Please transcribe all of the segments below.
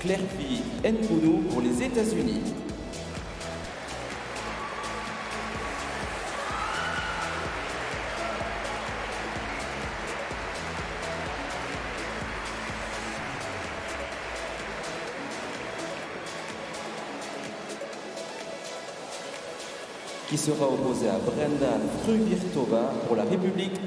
Claire-Fille Nkounou pour les États-Unis. Qui sera opposée à Brenda Fruvirtova pour la République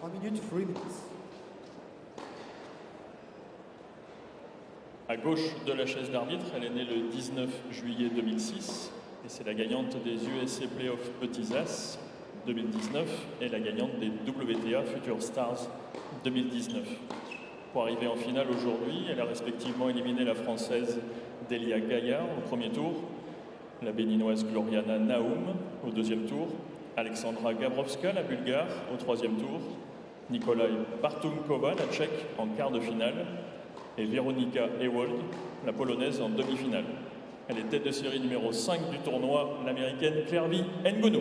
1 minute, 3 minutes. À gauche de la chaise d'arbitre, elle est née le 19 juillet 2006 et c'est la gagnante des USA Playoff Petits As 2019 et la gagnante des WTA Future Stars 2019. Pour arriver en finale aujourd'hui, elle a respectivement éliminé la Française Delia Gaillard au premier tour, la Béninoise Gloriana Naoum au deuxième tour, Alexandra Gabrovska, la Bulgare, au troisième tour, Nikolai Bartunkova, la Tchèque, en quart de finale, et Veronika Ewald, la Polonaise, en demi-finale. Elle est tête de série numéro 5 du tournoi, l'Américaine Clervie Ngonu.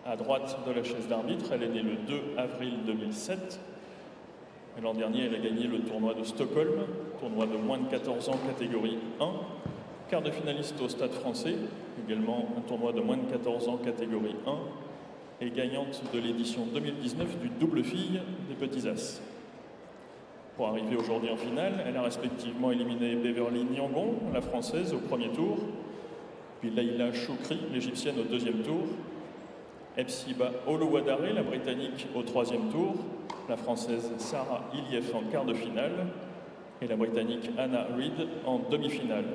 À droite de la chaise d'arbitre, elle est née le 2 avril 2007. L'an dernier, elle a gagné le tournoi de Stockholm, tournoi de moins de 14 ans catégorie 1. Quart de finaliste au Stade français, également un tournoi de moins de 14 ans catégorie 1. Et gagnante de l'édition 2019 du double filles des Petits As. Pour arriver aujourd'hui en finale, elle a respectivement éliminé Beverly Nyongon, la Française, au premier tour, puis Leila Choukri, l'Égyptienne, au deuxième tour, Epsiba Oluwadare, la Britannique, au troisième tour, la Française Sarah Ilief en quart de finale et la Britannique Anna Reid en demi-finale.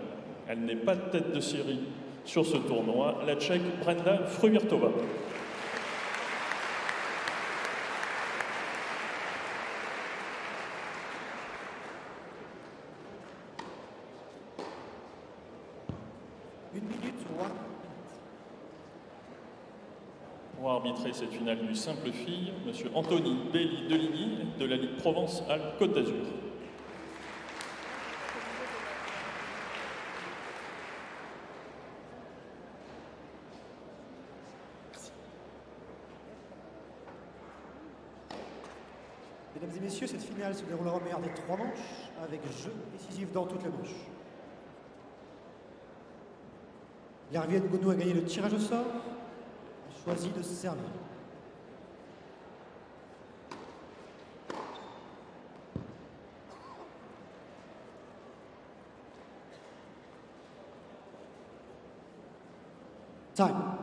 Elle n'est pas de tête de série sur ce tournoi, la Tchèque Brenda Fruhvirtova. Pour arbitrer cette finale du simple fille, M. Anthony Belli-Deligny de la Ligue Provence-Alpes-Côte d'Azur. Mesdames et messieurs, cette finale se déroulera au meilleur des 3 manches, avec jeu décisif dans toutes les manches. Clervie Ngonu a gagné le tirage au sort, a choisi de se servir. Time.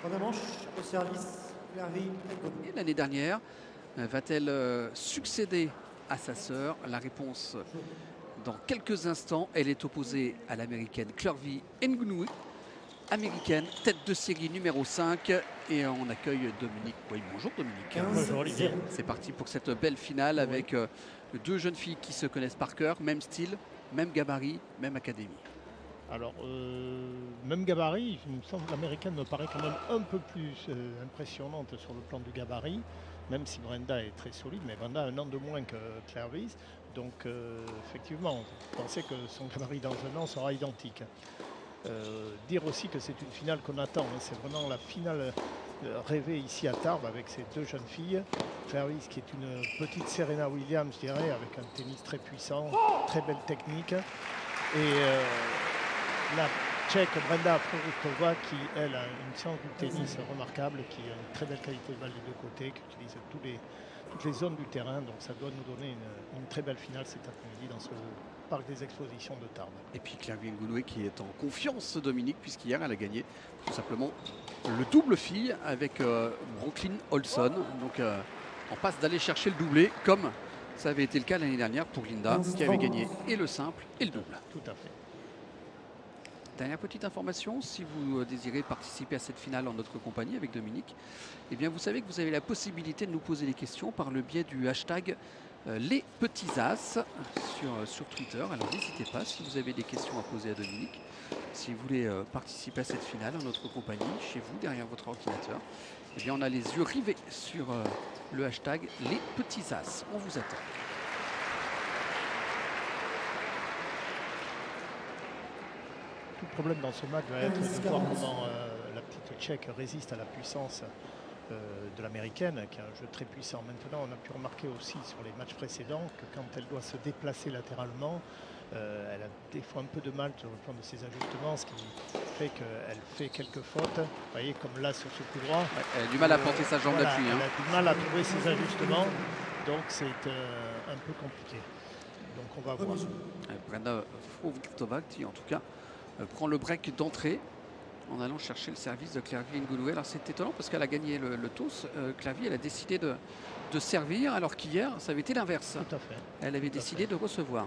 Première manche au service Clervie Ngonu. Et l'année dernière, va-t-elle succéder à sa sœur? La réponse dans quelques instants. Elle est opposée à l'américaine Clervie Ngonu, américaine, tête de série numéro 5. Et on accueille Dominique. Oui, bonjour Dominique. Bonjour Olivier. C'est parti pour cette belle finale avec deux jeunes filles qui se connaissent par cœur, même style, même gabarit, même académie. Alors, même gabarit, il me semble que l'américaine me paraît quand même un peu plus impressionnante sur le plan du gabarit, même si Brenda est très solide, mais Brenda a un an de moins que Clervie. Donc, effectivement, je pensais que son gabarit dans un an sera identique. Dire aussi que c'est une finale qu'on attend, hein, c'est vraiment la finale rêvée ici à Tarbes avec ces deux jeunes filles. Clervie qui est une petite Serena Williams, je dirais, avec un tennis très puissant, très belle technique. Et la Tchèque Brenda Fruhvirtova qui, elle, a une science du tennis remarquable, qui a une très belle qualité de balle des deux côtés, qui utilise toutes les zones du terrain. Donc ça doit nous donner une très belle finale cet après-midi dans ce parc des expositions de Tarbes. Et puis Clervie Ngonu qui est en confiance, Dominique, puisqu'hier elle a gagné tout simplement le double fille avec Brooklyn Olson. Donc on passe d'aller chercher le doublé comme ça avait été le cas l'année dernière pour Linda, qui avait gagné et le simple et le double. Tout à fait. Dernière petite information, si vous désirez participer à cette finale en notre compagnie avec Dominique, eh bien vous savez que vous avez la possibilité de nous poser des questions par le biais du hashtag les petits as sur Twitter. Alors n'hésitez pas si vous avez des questions à poser à Dominique, si vous voulez participer à cette finale en notre compagnie, chez vous, derrière votre ordinateur, eh bien on a les yeux rivés sur le hashtag les petits as. On vous attend. Tout le problème dans ce match va être de voir comment la petite Tchèque résiste à la puissance de l'américaine, qui est un jeu très puissant. Maintenant, on a pu remarquer aussi sur les matchs précédents que quand elle doit se déplacer latéralement, elle a des fois un peu de mal sur le plan de ses ajustements, ce qui fait qu'elle fait quelques fautes. Vous voyez, comme là sur ce coup droit. Ouais, elle a du mal à planter sa jambe d'appui. Elle a du mal à trouver ses ajustements, donc c'est un peu compliqué. Donc on va voir. Brenda Fruhvirtova qui en tout cas prend le break d'entrée en allant chercher le service de Clervy Ngounoue. Alors c'est étonnant parce qu'elle a gagné le toss. Clervy, elle a décidé de servir alors qu'hier ça avait été l'inverse. Tout à fait. Elle avait décidé de recevoir.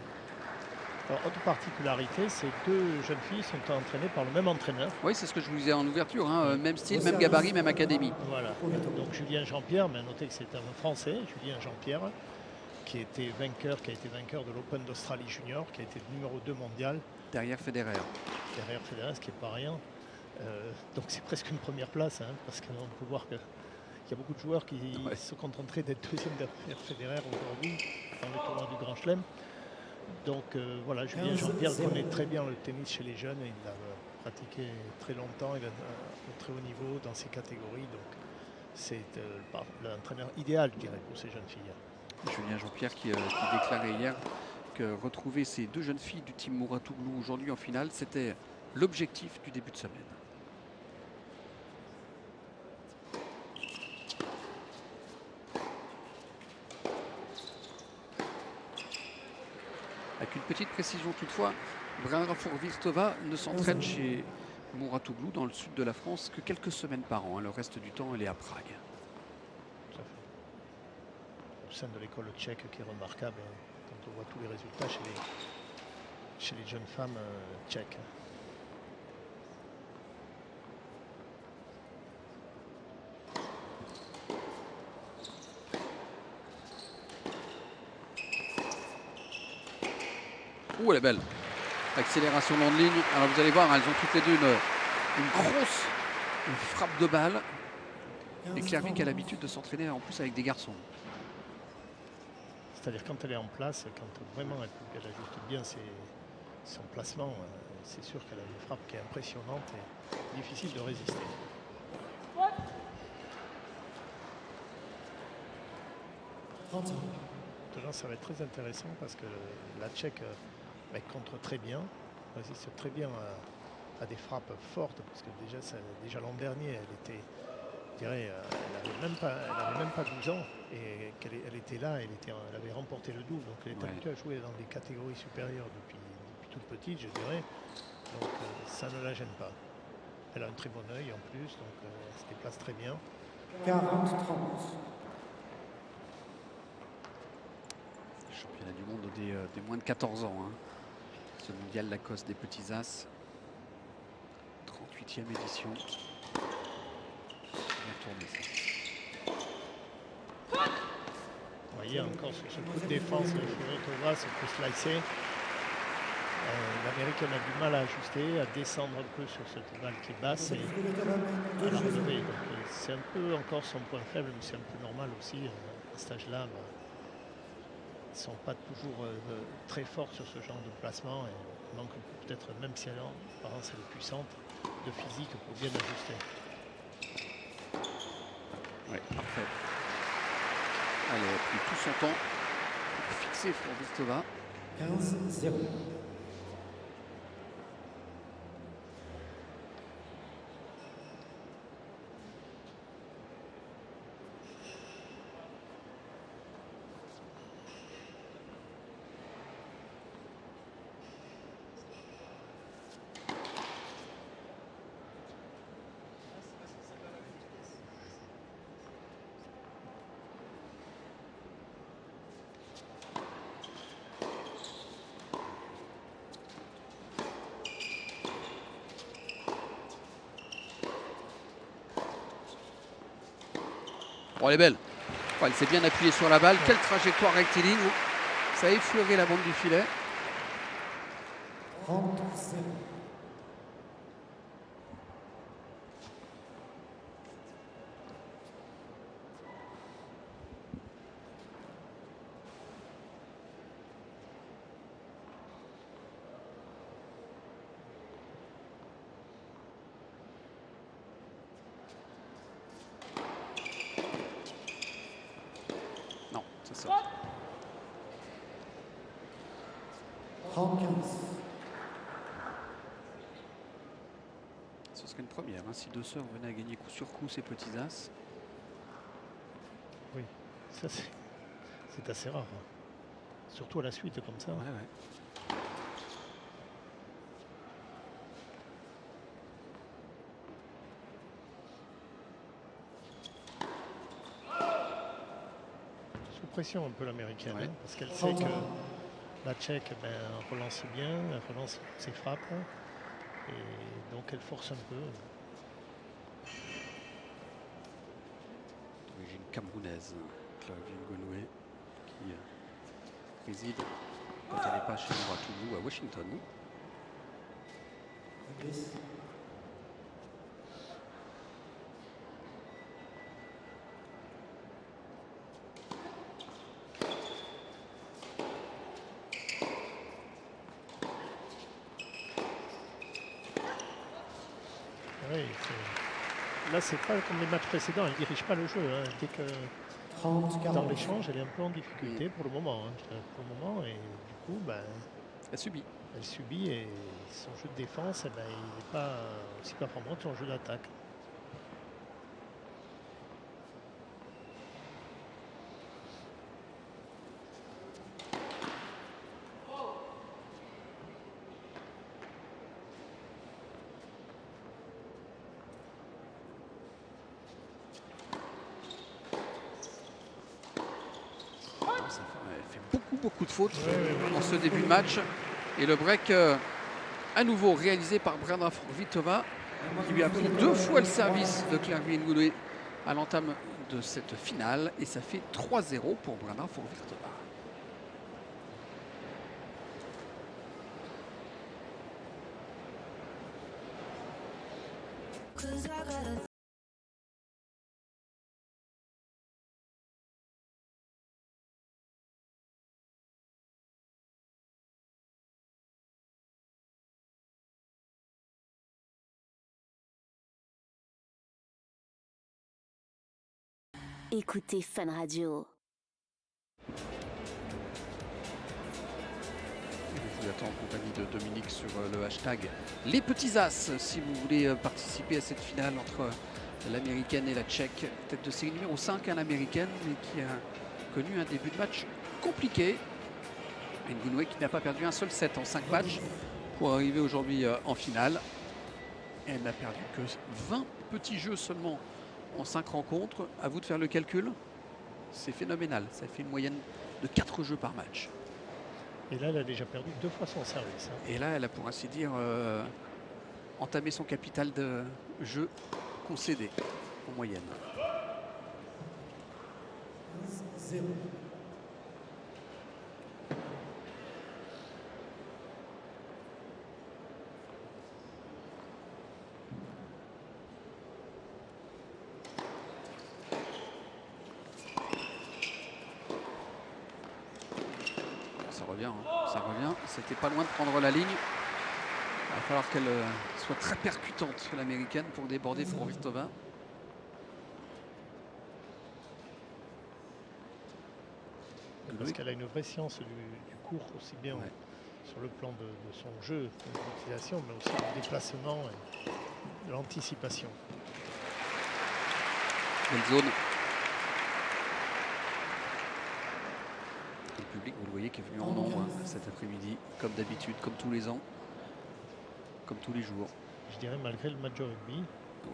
Alors, autre particularité, ces deux jeunes filles sont entraînées par le même entraîneur. Oui, c'est ce que je vous disais en ouverture. Hein. Même style, même gabarit, même académie. Voilà. Donc Julien Jean-Pierre, mais notez que c'est un Français, Julien Jean-Pierre, qui a été vainqueur de l'Open d'Australie Junior, qui a été numéro 2 mondial. Derrière Federer. Derrière Federer, ce qui n'est pas rien. Donc c'est presque une première place, hein, parce qu'on peut voir qu'il y a beaucoup de joueurs qui se contenteraient d'être deuxième derrière Federer aujourd'hui dans le tournoi du Grand Chelem. Donc voilà, Julien Jean-Pierre connaît très bien le tennis chez les jeunes et il l'a pratiqué très longtemps, il est au très haut niveau dans ces catégories. Donc c'est l'entraîneur idéal, je dirais, pour ces jeunes filles. Julien Jean-Pierre qui déclarait hier que retrouver ces deux jeunes filles du team Mouratoglou aujourd'hui en finale, c'était l'objectif du début de semaine. Avec une petite précision toutefois, Brenda Fruhvirtova ne s'entraîne chez Mouratoglou dans le sud de la France que quelques semaines par an. Le reste du temps, elle est à Prague. Tout à fait. Au sein de l'école tchèque qui est remarquable quand on voit tous les résultats chez les jeunes femmes tchèques. Ouh, elle est belle. Accélération longue ligne. Alors vous allez voir, elles ont toutes les deux une grosse frappe de balle. Et Clervy qui a l'habitude de s'entraîner en plus avec des garçons. C'est-à-dire quand elle est en place, quand vraiment elle ajuste bien son placement, c'est sûr qu'elle a une frappe qui est impressionnante et difficile de résister. Maintenant, ça va être très intéressant parce que la Tchèque contre très bien, résiste très bien à des frappes fortes parce que déjà l'an dernier, elle était, je dirais, elle n'avait même pas 12 ans et elle était là, elle avait remporté le double, donc elle est habituée à jouer dans des catégories supérieures depuis toute petite, je dirais. Donc ça ne la gêne pas. Elle a un très bon œil en plus, donc elle se déplace très bien. 40-30. Championnat du monde des moins de 14 ans. Hein. Ce mondial Lacoste des petits as. 38e édition. Vous voyez encore sur ce coup de défense de Fruhvirtova, ce coup slicé. L'Américaine a du mal à ajuster, à descendre un peu sur cette balle qui est basse et à la relever. C'est un peu encore son point faible, mais c'est un peu normal aussi. À cet âge-là, ils ne sont pas toujours très forts sur ce genre de placement et manque peut-être, même si apparemment elle est puissante, de physique pour bien ajuster. Oui, parfait. Allez, elle a pris tout son temps pour fixer Fruhvirtova. 15-0. Oh, elle est belle. Oh, elle s'est bien appuyée sur la balle. Quelle trajectoire rectiligne. Ça a effleuré la bande du filet. 30-0. Non, ça sort. 30-15. Ce serait une première, hein, si deux sœurs venaient à gagner coup sur coup ces petits as. Oui, ça c'est assez rare. Hein. Surtout à la suite comme ça. Ouais, ouais. Sous pression un peu l'américaine, Ouais. hein, parce qu'elle sait que la tchèque relance bien, elle relance ses frappes. Et donc elle force un peu. D'origine camerounaise, Clavie Ngonoue, qui réside, quand elle n'est pas chez nous à Toulouse, à Washington. Oui, là c'est pas comme les matchs précédents, elle ne dirige pas le jeu. Hein. Dès que 30-40. dans l'échange, elle est un peu en difficulté pour le moment. Hein, pour le moment, et du coup, Elle subit. elle subit et son jeu de défense, il n'est pas aussi performant que son jeu d'attaque. Elle fait beaucoup de fautes dans ce début de match. Et le break à nouveau réalisé par Brenda Vitova, qui lui a pris 2 fois le service de Clervie Ngoulé à l'entame de cette finale. Et ça fait 3-0 pour Brenda Vitova. Écoutez Fun Radio. Je vous attends en compagnie de Dominique sur le hashtag Les Petits As, si vous voulez participer à cette finale entre l'américaine et la tchèque. Tête de série numéro 5, l'américaine, mais qui a connu un début de match compliqué. Ngonoue qui n'a pas perdu un seul set en 5 matchs pour arriver aujourd'hui en finale. Elle n'a perdu que 20 petits jeux seulement en 5 rencontres. À vous de faire le calcul. C'est phénoménal. Ça fait une moyenne de 4 jeux par match. Et là, elle a déjà perdu 2 fois son service. Hein. Et là, elle a pour ainsi dire entamé son capital de jeu concédé en moyenne. 0. Ça revient. C'était pas loin de prendre la ligne. Il va falloir qu'elle soit très percutante, l'américaine, pour déborder pour Vitova. Parce qu'elle a une vraie science du court, aussi bien sur le plan de son jeu, de l'utilisation, mais aussi du déplacement et de l'anticipation. Belle zone. Le public, vous le voyez, qui est venu en nombre cet après-midi, comme d'habitude, comme tous les ans, comme tous les jours. Je dirais malgré le match de rugby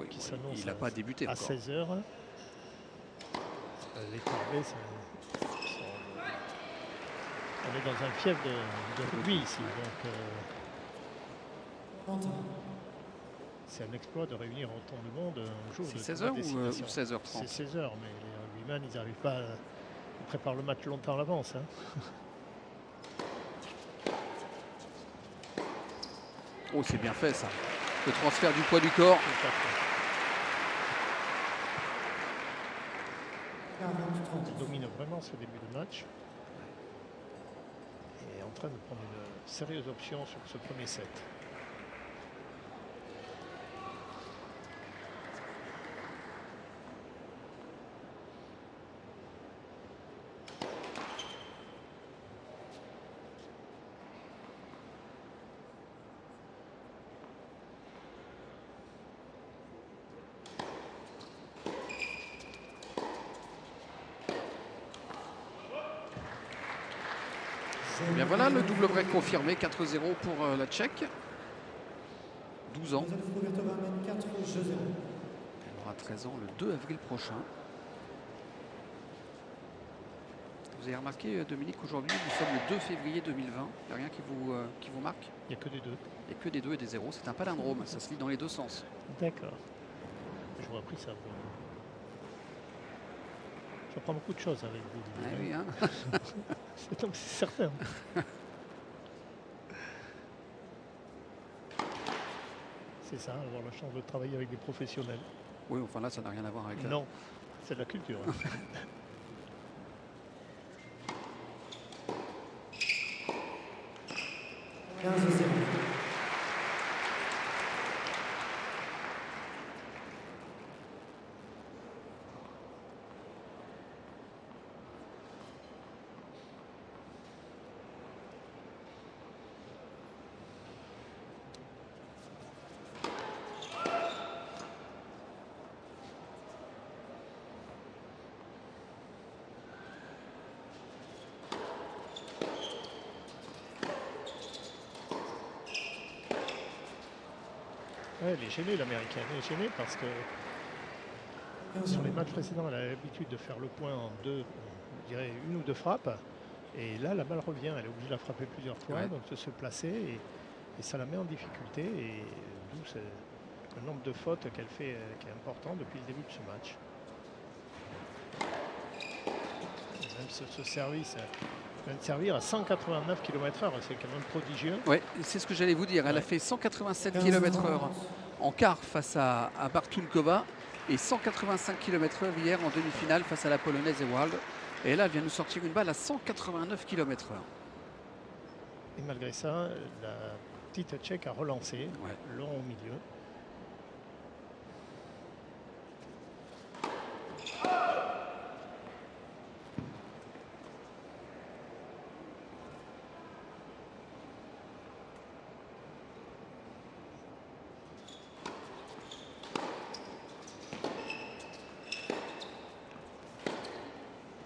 qui s'annonce il n'a pas débuté à encore. 16h. Les corvées, on est dans un fief de rugby ici. Donc, c'est un exploit de réunir autant de monde un jour. C'est 16h ou 16h30? C'est 16h, mais les rugbyman, ils n'arrivent pas, ils préparent le match longtemps à l'avance. Hein. Oh, c'est bien fait ça. Le transfert du poids du corps. Tout à fait. 40-30. Il domine vraiment ce début de match. Et est en train de prendre une sérieuse option sur ce premier set. Eh bien voilà, le double break confirmé, 4-0 pour la Tchèque. 12 ans. Mademoiselle Frubertova mène 4 jeux 0. Elle aura 13 ans le 2 avril prochain. Vous avez remarqué, Dominique, aujourd'hui, nous sommes le 2 février 2020. Il n'y a rien qui vous marque? Il n'y a que des 2. Il n'y a que des 2 et des 0. C'est un palindrome, ça se lit dans les deux sens. D'accord. J'aurais appris ça. J'apprends beaucoup de choses avec vous. Ah oui, hein. C'est certain. C'est ça, avoir la chance de travailler avec des professionnels. Oui, enfin là, ça n'a rien à voir avec la... Non, c'est de la culture. Hein. 15-0. Ouais, elle est gênée, l'américaine. Elle est gênée parce que sur les matchs précédents, elle a l'habitude de faire le point en deux, je dirais une ou deux frappes. Et là, la balle revient. Elle est obligée de la frapper plusieurs fois, Ouais. donc de se placer. Et ça la met en difficulté. Et d'où le nombre de fautes qu'elle fait qui est important depuis le début de ce match. Et même ce service, elle vient de servir à 189 km/h. C'est quand même prodigieux. Oui, c'est ce que j'allais vous dire. Elle a Ouais. fait 187 km/h en quart face à Bartunkova et 185 km/h hier en demi-finale face à la Polonaise Ewald. Et là, elle vient nous sortir une balle à 189 km/h. Et malgré ça, la petite Tchèque a relancé, Ouais. long au milieu.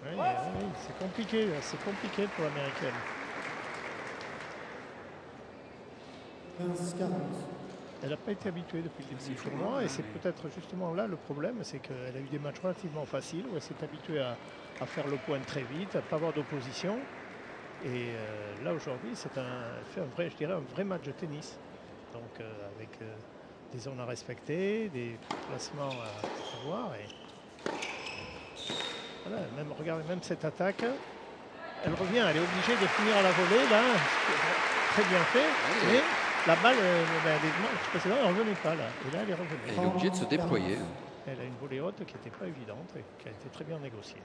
Oui, c'est compliqué pour l'américaine. 15-40. Elle n'a pas été habituée depuis le début C'est du fou, tournoi hein, et c'est mais- peut-être justement là le problème, c'est qu'elle a eu des matchs relativement faciles où elle s'est habituée à faire le point très vite, à ne pas avoir d'opposition. Et là aujourd'hui, elle fait un vrai, je dirais, un vrai match de tennis. Donc avec des zones à respecter, des placements à voir. Et voilà, regardez, même cette attaque, elle revient, elle est obligée de finir à la volée là, très bien fait. Oui. Mais la balle, les matchs précédents, elle ne revenait pas là. Et là, elle est revenue. Elle est obligée de se déployer. Elle a une volée haute qui n'était pas évidente et qui a été très bien négociée.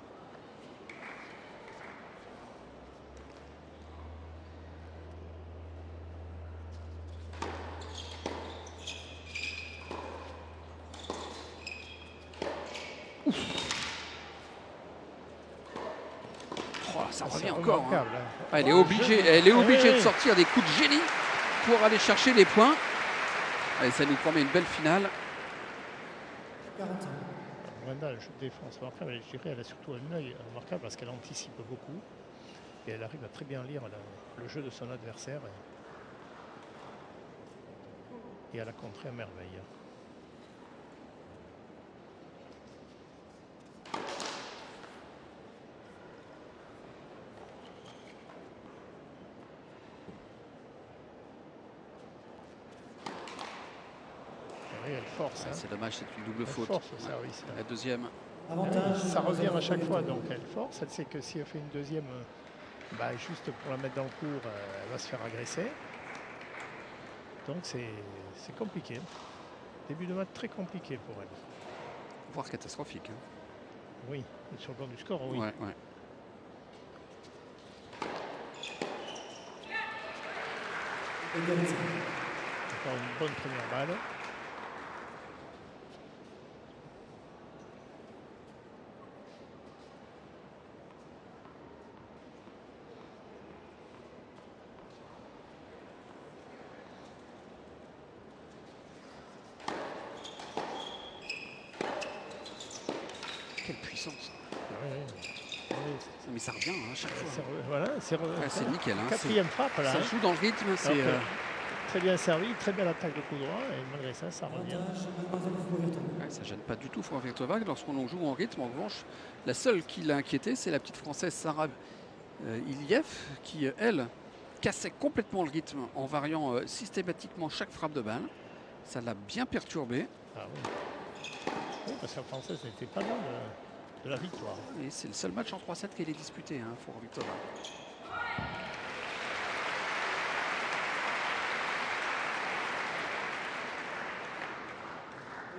Oh, ça Ah, revient c'est encore. Hein. remarquable, hein. Ah, elle est obligée de Oui. sortir des coups de génie pour aller chercher les points. Allez, ça nous promet une belle finale. 41. Brenda, le jeu de défense remarquable, je dirais, elle a surtout un œil remarquable parce qu'elle anticipe beaucoup et elle arrive à très bien lire le jeu de son adversaire et à la contrer à merveille. Oui, elle force. Hein. C'est dommage, c'est une double Elle faute. force au Ouais. service. Là. La deuxième. Avantage. Ça revient à chaque fois, Fruvirtova. donc elle force. Elle sait que si elle fait une deuxième, juste pour la mettre dans le cours, elle va se faire agresser. Donc c'est compliqué. Début de match très compliqué pour elle. Voire catastrophique. Hein. Oui, sur le plan du score, oui. Ouais, ouais. Égalité. Encore une bonne première balle. Quelle puissance. Ouais. Mais ça revient hein, à chaque fois. Voilà, C'est nickel. Hein. quatrième frappe là. Ça hein. joue dans le rythme. C'est Donc, très bien servi, très belle attaque de coup droit et malgré ça, ça revient. Avantage, mademoiselle Fruvirtova. ouais, ça gêne pas du tout Fruvirtova. Lorsqu'on joue en rythme, en revanche, la seule qui l'a inquiété, c'est la petite française Sarah Iliev, qui, elle, cassait complètement le rythme en variant systématiquement chaque frappe de balle. Ça l'a bien perturbé. Ah oui. Oui, parce que la française n'était pas loin de la victoire. Et c'est le seul match en 3-7 qu'elle ait disputé, hein, Fruvirtova.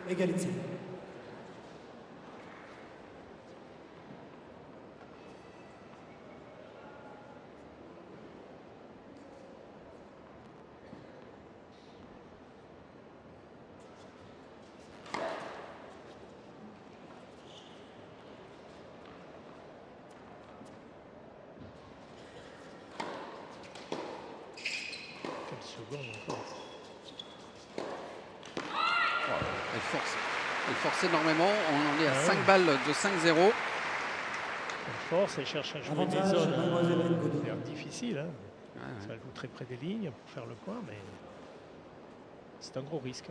Égalité. Quelle seconde encore. Elle force énormément. On en est à Ah 5 ouais. balles de 5-0. Elle force, elle cherche à jouer des Avantage, zones mademoiselle Ngodo. c'est-à-dire difficiles. Hein. Ouais, ouais. Ça joue très près des lignes pour faire le point, mais c'est un gros risque.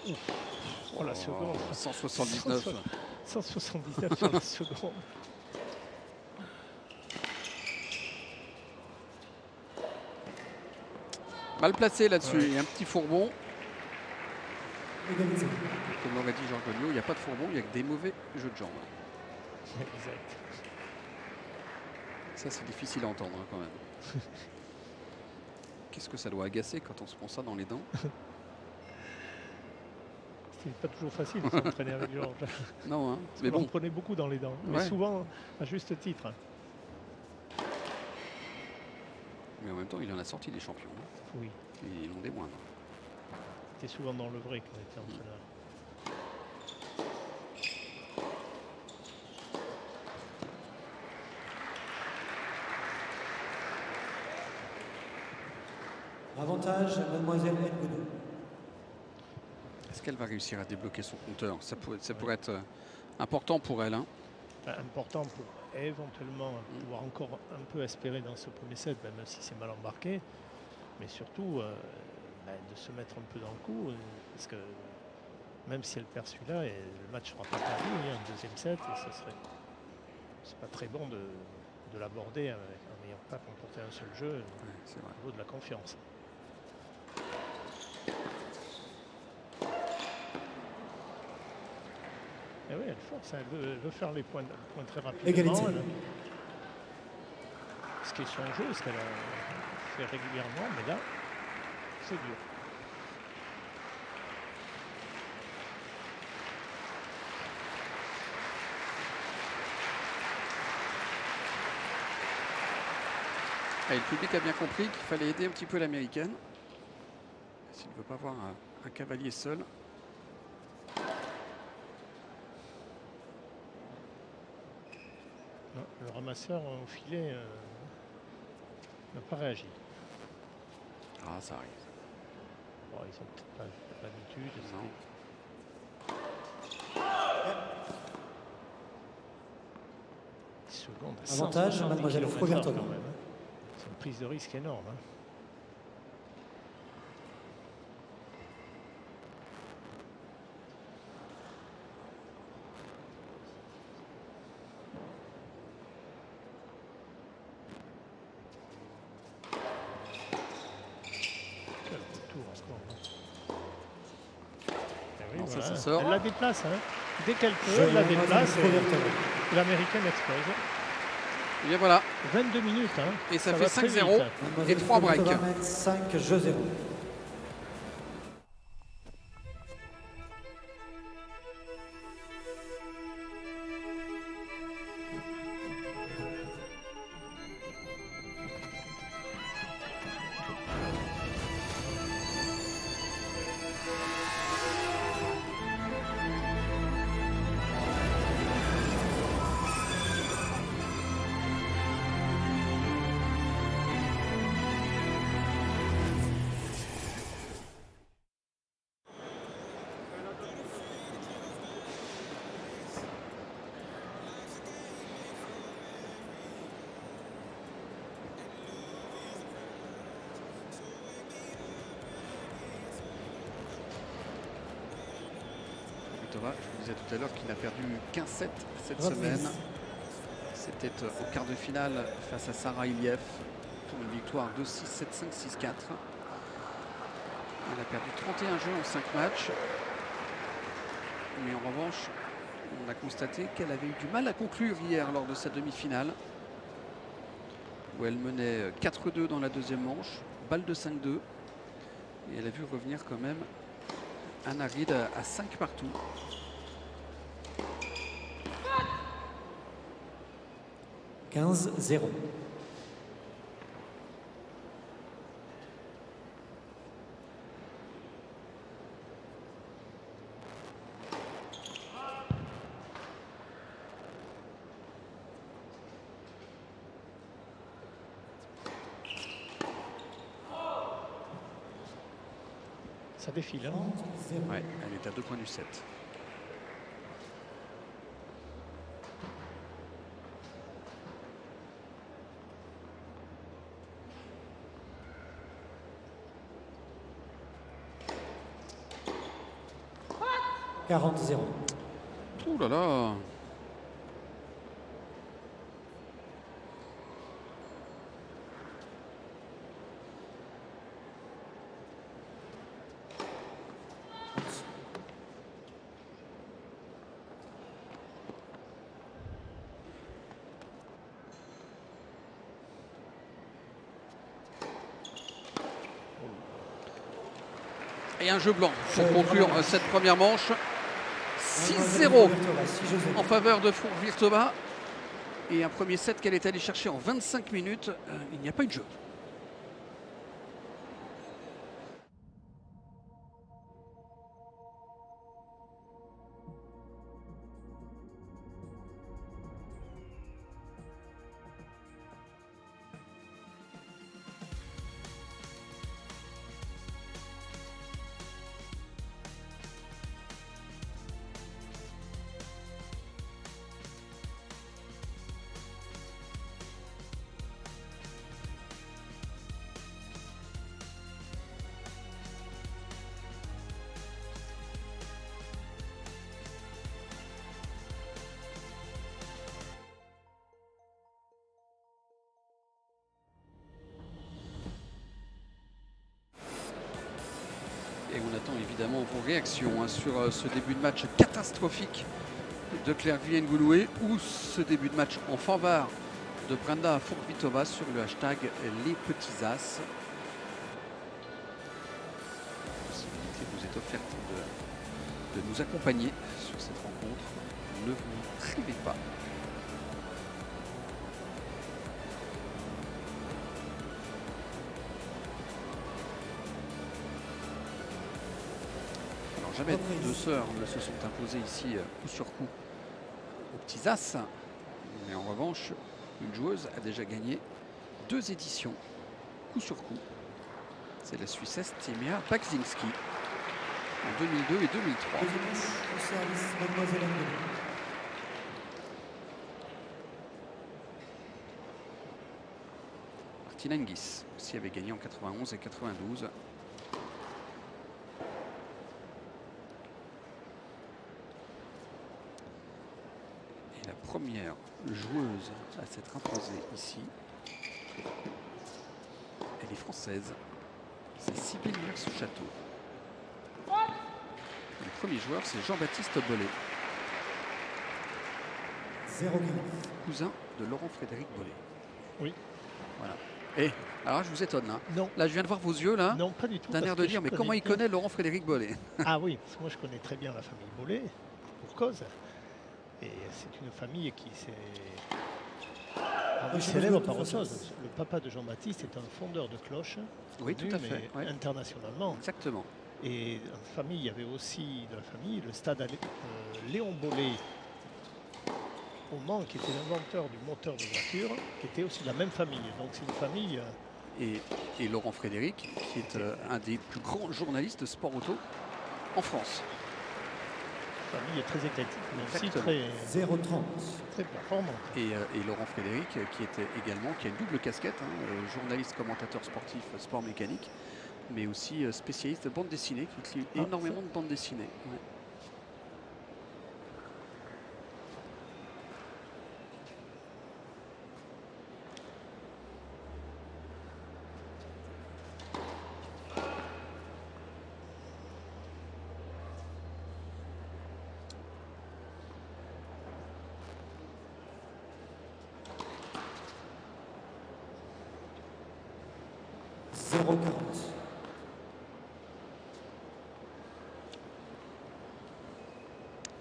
Ouf. Oh la seconde. 179. 179 sur la seconde. Mal placé là-dessus. Ouais. Il y a un petit fourbon. Égalité. Comme l'aurait dit Georges Gagnon, il n'y a pas de fourbon, il n'y a que des mauvais jeux de jambes. Exact. Ça, c'est difficile à entendre hein, quand même. Qu'est-ce que ça doit agacer quand on se prend ça dans les dents? C'est pas toujours facile de s'entraîner avec Georges. Non, hein. Parce Mais qu'on en bon, prenait beaucoup dans les dents, mais Ouais. souvent à juste titre. mais en même temps, il en a sorti des champions. Hein. Oui, Et ils l'ont des moindres. c'était souvent dans le vrai qu'on était entraîneur. Avantage, mademoiselle Ngodo. Est-ce qu'elle va réussir à débloquer son compteur? Ça pourrait être important pour elle. Hein. Important pour éventuellement pouvoir encore un peu espérer dans ce premier set, même si c'est mal embarqué, mais surtout de se mettre un peu dans le coup, parce que même si elle perd celui-là, le match sera pas perdu, il y a un deuxième set, et c'est pas très bon de l'aborder en n'ayant pas comporté un seul jeu Ouais, c'est vrai. au niveau de la confiance. Et oui, elle force, elle veut faire les points très rapidement. Égalité. Ce qui est son jeu, ce qu'elle a fait régulièrement, mais là, c'est dur. Et le public a bien compris qu'il fallait aider un petit peu l'américaine. S'il ne veut pas voir un cavalier seul. Non, le ramasseur au filet n'a pas réagi. Ah, ça arrive. Bon, ils ont peut-être pas l'habitude. Non. Seconde. Avantage, 170 mademoiselle km/h Fruvirtova. quand même, hein. C'est une prise de risque énorme. Hein. sort. Elle la déplace. Hein. Dès qu'elle peut, Jeu elle la mademoiselle déplace Frovirtova. et l'américaine explose. Et bien voilà, 22 minutes. Hein. et ça va fait très 5-0 vite. et 3 breaks. Frovirtova mène 5 jeux 0. Thomas, je vous disais tout à l'heure qu'il n'a perdu qu'un set cette Reprise. semaine. C'était au quart de finale face à Sarah Iliev pour une victoire 2-6, 7-5, 6-4. Elle a perdu 31 jeux en 5 matchs. Mais en revanche, on a constaté qu'elle avait eu du mal à conclure hier lors de sa demi-finale, où elle menait 4-2 dans la deuxième manche, balle de 5-2. Et elle a vu revenir quand même Anna Reid à 5 partout. « 15-0. Ça défile. Hein. 0. Ouais, elle est à 2 points du 7. « 40-0. Ouh là là. Et un jeu blanc pour conclure cette première manche. 6-0 en faveur de Frovirtova. Et un premier set qu'elle est allée chercher en 25 minutes. Il n'y a pas eu de jeu. Et on attend évidemment vos réactions sur ce début de match catastrophique de Clervie Ngouloué ou ce début de match en faveur de Brenda Frovirtova sur le hashtag Les Petits As. La possibilité vous est offerte de nous accompagner sur cette rencontre. Ne vous privez pas. Jamais deux sœurs ne se sont imposées ici coup sur coup aux petits as. Mais en revanche, une joueuse a déjà gagné 2 éditions coup sur coup. C'est la Suissesse Timea Bakzinski en 2002 et 2003. Au service, mademoiselle Angeli. Martina Hingis aussi avait gagné en 91 et 92. La première joueuse à s'être imposée ici, elle est française, c'est Sybille Merce-Château. Elle premier joueur, c'est Jean-Baptiste Bollet, 0-15. cousin de Laurent-Frédéric Bollet. Oui. Voilà. Et alors je vous étonne là. Non. Là je viens de voir vos yeux là. Non, pas du tout. D'un parce air de que dire je mais comment il bien- connaît Laurent-Frédéric Bollet? Ah oui, parce que moi je connais très bien la famille Bollet, pour cause. Et c'est une famille qui s'est rendue célèbre par autre chose. Le papa de Jean-Baptiste est un fondeur de cloches, Oui, tout à connu, fait. mais Ouais. internationalement. Exactement. Et dans la famille, il y avait aussi de la famille le stade Léon Bollet au Mans, qui était l'inventeur du moteur de voiture, qui était aussi de la même famille. Donc c'est une famille. Et Laurent Frédéric, qui est un des plus grands journalistes de sport auto en France. Famille très éclectique, mais aussi Exactement. très, 0-30. très performante. Et Laurent Frédéric, qui était également, qui a une double casquette, journaliste, commentateur sportif, sport mécanique, mais aussi spécialiste de bande dessinée, qui écrit énormément de bande dessinée. Ouais.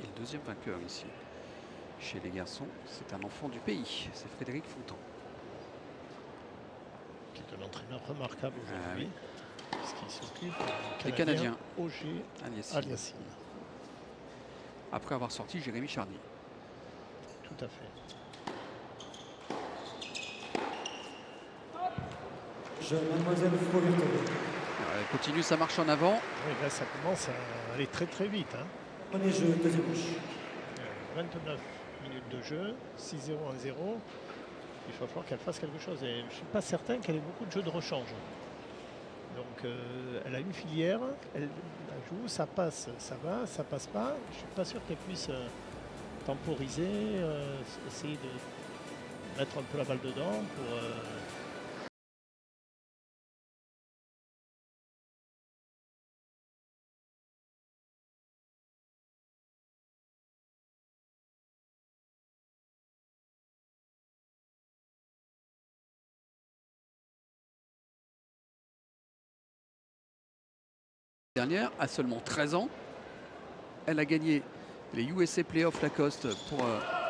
Et le deuxième vainqueur ici, chez les garçons, c'est un enfant du pays, c'est Frédéric Fontan. Qui est un entraîneur remarquable Ah aujourd'hui. Puisqu'il s'occupe Les du Canadiens. Auger Aliassime. Aliassime. Après avoir sorti Jérémy Charny. Tout à fait. Jeune mademoiselle Frovirtova. Alors, elle continue sa marche en avant. Oui, là, ça commence à aller très très vite. Hein. Prenez jeu, deuxième manche. 29 minutes de jeu, 6-0, 1-0. Il va falloir qu'elle fasse quelque chose. Et je ne suis pas certain qu'elle ait beaucoup de jeux de rechange. Donc elle a une filière, elle la joue, ça passe, ça va, ça passe pas. Je ne suis pas sûr qu'elle puisse temporiser, essayer de mettre un peu la balle dedans pour... Dernière, à seulement 13 ans, elle a gagné les USA Playoff Lacoste pour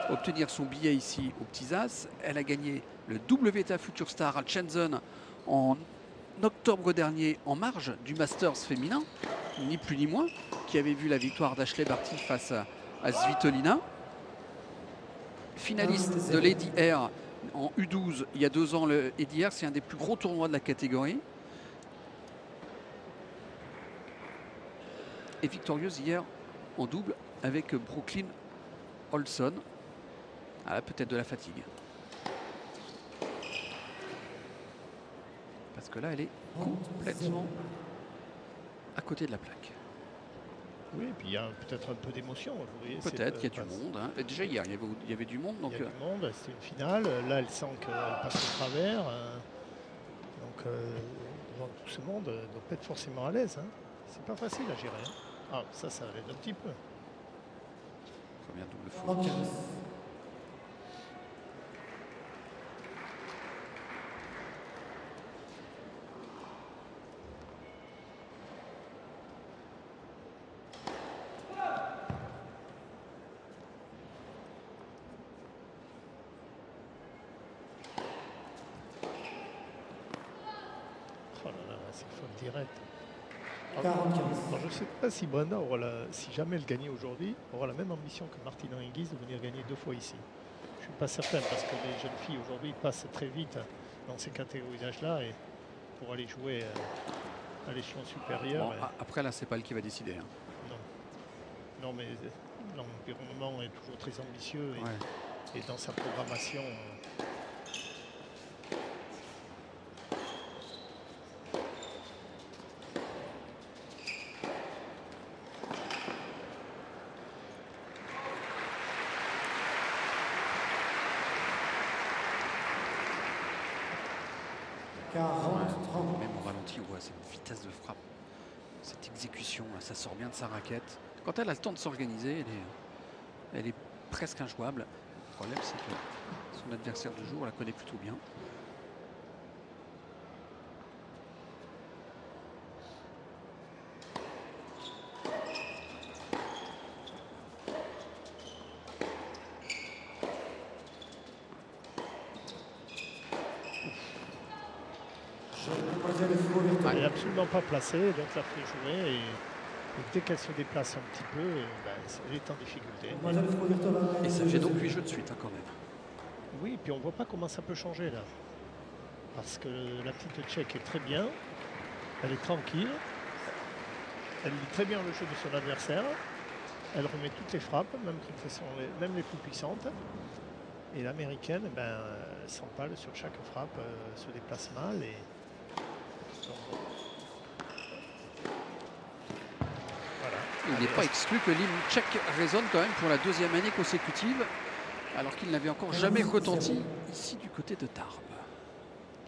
obtenir son billet ici aux Petits As. Elle a gagné le WTA Future Star à Shenzhen en octobre dernier en marge du Masters féminin, ni plus ni moins, qui avait vu la victoire d'Ashley Barty face à Svitolina. Finaliste de Lady Air en U12 il y a 2 ans. Le Lady Air, c'est un des plus gros tournois de la catégorie. Et victorieuse hier en double avec Brooklyn Olson. Ah, peut-être de la fatigue. Parce que là, elle est complètement à côté de la plaque. Oui, et puis il y a peut-être un peu d'émotion. vous voyez, Peut-être c'est, qu'il y a du monde. Hein. Et déjà hier, il y avait du monde. Donc, il y a du monde, c'est une finale. Là, elle sent qu'elle passe au travers. Donc, devant tout ce monde, elle ne doit pas être forcément à l'aise. Hein. C'est pas facile à gérer. Hein. Ah, ça aide un petit peu. première double faute. 35. Oh là là, c'est faute directe. 45. Alors, je ne sais pas si Brenda, si jamais elle gagnait aujourd'hui, aura la même ambition que Martina Hingis de venir gagner 2 fois ici. Je ne suis pas certain parce que les jeunes filles aujourd'hui passent très vite dans ces catégories d'âge-là et pour aller jouer à l'échelon supérieur. Bon, après, là, c'est pas elle qui va décider. Hein. Non, mais l'environnement est toujours très ambitieux et, Ouais. et dans sa programmation. Même au ralenti, on voit cette vitesse de frappe, cette exécution, là, ça sort bien de sa raquette. Quand elle a le temps de s'organiser, elle est presque injouable. Le problème, c'est que son adversaire du jour la connaît plutôt bien. Elle n'est absolument pas placée, donc la fait jouer. Et dès qu'elle se déplace un petit peu, elle est en difficulté. Et ça fait donc 8 jeux de suite, hein, quand même. Oui, puis on ne voit pas comment ça peut changer là. Parce que la petite Tchèque est très bien. Elle est tranquille. Elle lit très bien le jeu de son adversaire. Elle remet toutes les frappes, même les plus puissantes. Et l'américaine, s'empale sur chaque frappe, se déplace mal. Et voilà. Il n'est pas exclu que l'hymne tchèque résonne quand même pour la 2e année consécutive, alors qu'il n'avait encore jamais retenti ici du côté de Tarbes.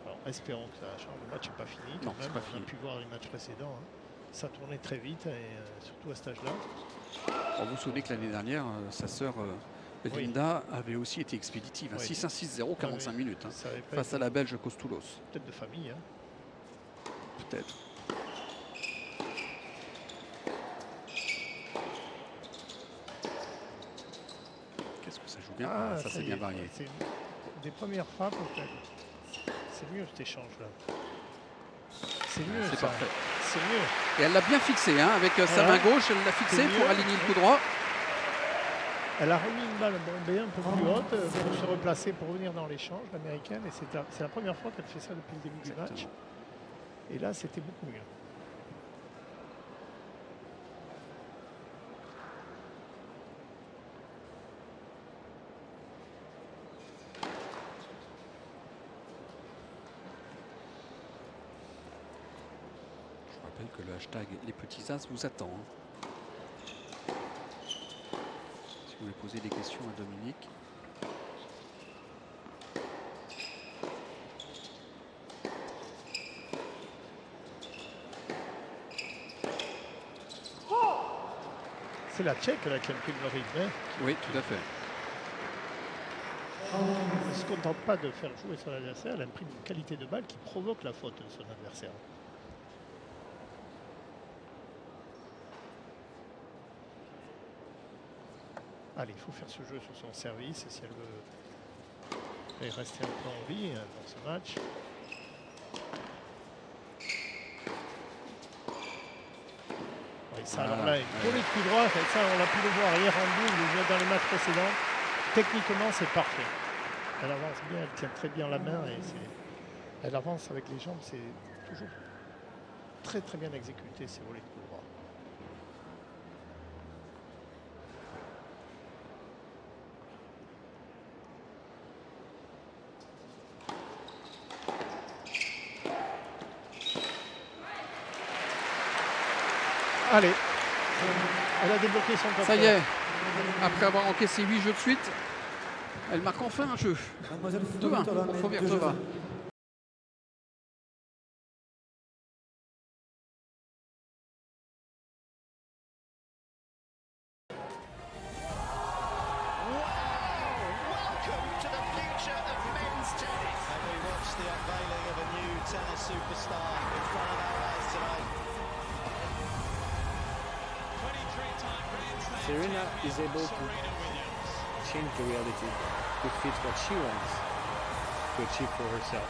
Alors espérons que ça change. Le match n'est pas fini. Non, c'est pas On fini. a pu voir les matchs précédents. Hein. Ça tournait très vite, et surtout à cet âge-là. Vous vous souvenez que l'année dernière, sa sœur Linda avait aussi été expéditive. Oui. 6-1, 6-0, 45 minutes. Hein, Ça avait pas face été à la Belge Kostoulos. peut-être de famille. Hein. Peut-être. Qu'est-ce que ça joue bien? Ça c'est y bien est. varié. C'est des premières frappes. C'est mieux cet échange-là. C'est mieux. C'est ça. parfait. C'est mieux. Et elle l'a bien fixé, hein, avec sa Voilà. main gauche, elle l'a fixé C'est pour mieux. aligner le coup droit. Elle a remis une balle bombée un peu plus haute pour se replacer, pour revenir dans l'échange, l'américaine. Et c'est la première fois qu'elle fait ça depuis le début du match. Exactement. Et là, c'était beaucoup mieux. Je rappelle que le hashtag Les Petits As vous attend. Hein. Si vous voulez poser des questions à Dominique. C'est la Tchèque là, qui imprime le rythme. Hein. Oui, tout à fait. Elle ne se contente pas de faire jouer son adversaire, elle imprime une qualité de balle qui provoque la faute de son adversaire. Allez, il faut faire ce jeu sur son service si elle veut rester un peu en vie dans ce match. Oui, ça, alors là, pour les coups droits, ça on a pu le voir hier en double, dans les matchs précédents. Techniquement, c'est parfait. Elle avance bien, elle tient très bien la main et elle avance avec les jambes. C'est toujours très très bien exécuté ces volets de coups droits. Allez, elle a débloqué son top. Ça y est, après avoir encaissé 8 jeux de suite, elle marque enfin un jeu. 2-1 pour Fovirtova. Serena is able to change the reality to fit what she wants to achieve for herself.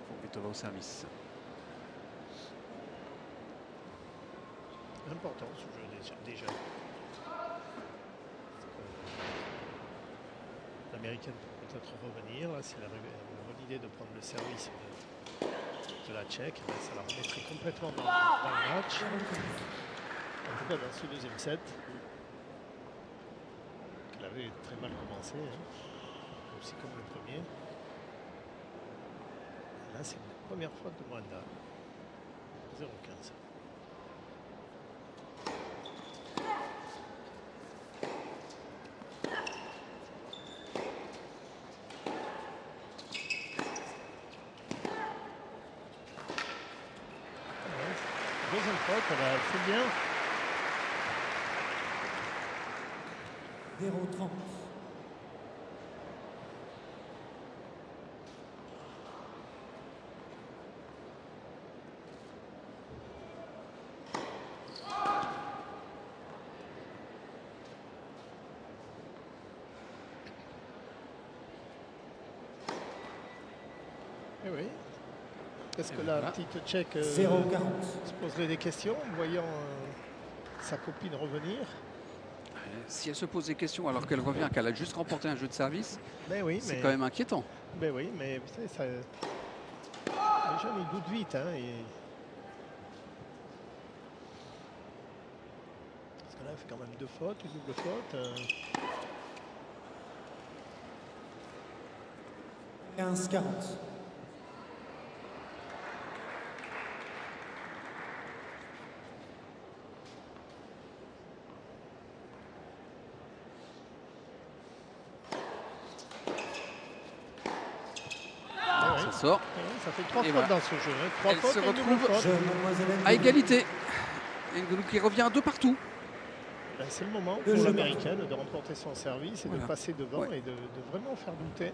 Fovirtova au service. important ce jeu déjà. L'américaine peut peut-être revenir. Là, si elle a une bonne idée de prendre le service de la Tchèque, ben, ça la remettrait complètement dans le match. En tout cas, dans ce deuxième set, qu'elle avait très mal commencé, aussi comme le premier. Là, c'est une première faute de Brenda. 0-15. Deuxième faute, elle fait bien. 0-30. Eh oui. Est-ce que Et la voilà. petite Tchèque 0-40. se poserait des questions en voyant sa copine revenir? Si elle se pose des questions alors qu'elle revient, qu'elle a juste remporté un jeu de service, Ben oui, c'est mais, quand même inquiétant. ben oui, mais vous savez, ça, les jeunes ils doutent vite. Parce que là, elle fait quand même 2 fautes, une double faute. 15-40. Ça sort Ça fait 3 Et fautes voilà. dans ce jeu. 3 Elle fautes se et une double retrouve faute. Jeu, mademoiselle à Ngoulou. égalité. Ngoulou qui revient à 2 partout. Ben, c'est le moment Le pour jeu l'américaine de remporter son service et Voilà. de passer devant Ouais. et de vraiment faire douter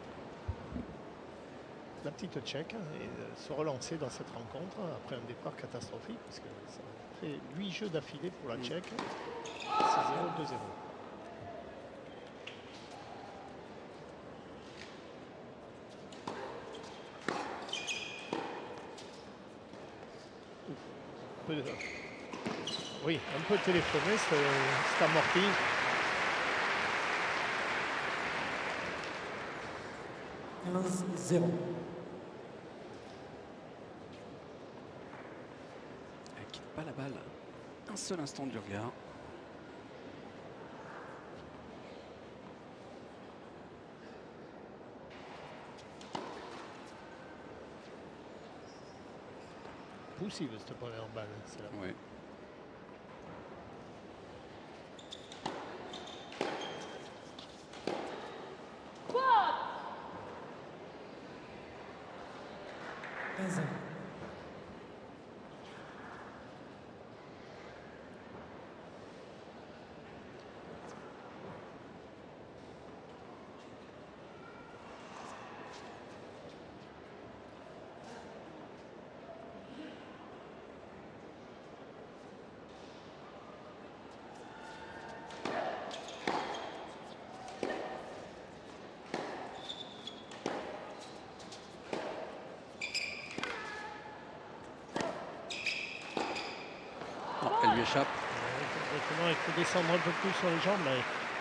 la petite Tchèque et de se relancer dans cette rencontre après un départ catastrophique parce que ça fait 8 jeux d'affilée pour la Tchèque. 6-0, 2-0. Oui, un peu téléphoné, c'est amorti. Zéro. Elle quitte pas la balle un seul instant du regard. Poussive cette première balle. C'est là. Ouais. Non, elle lui échappe. Exactement, il faut descendre un peu plus sur les jambes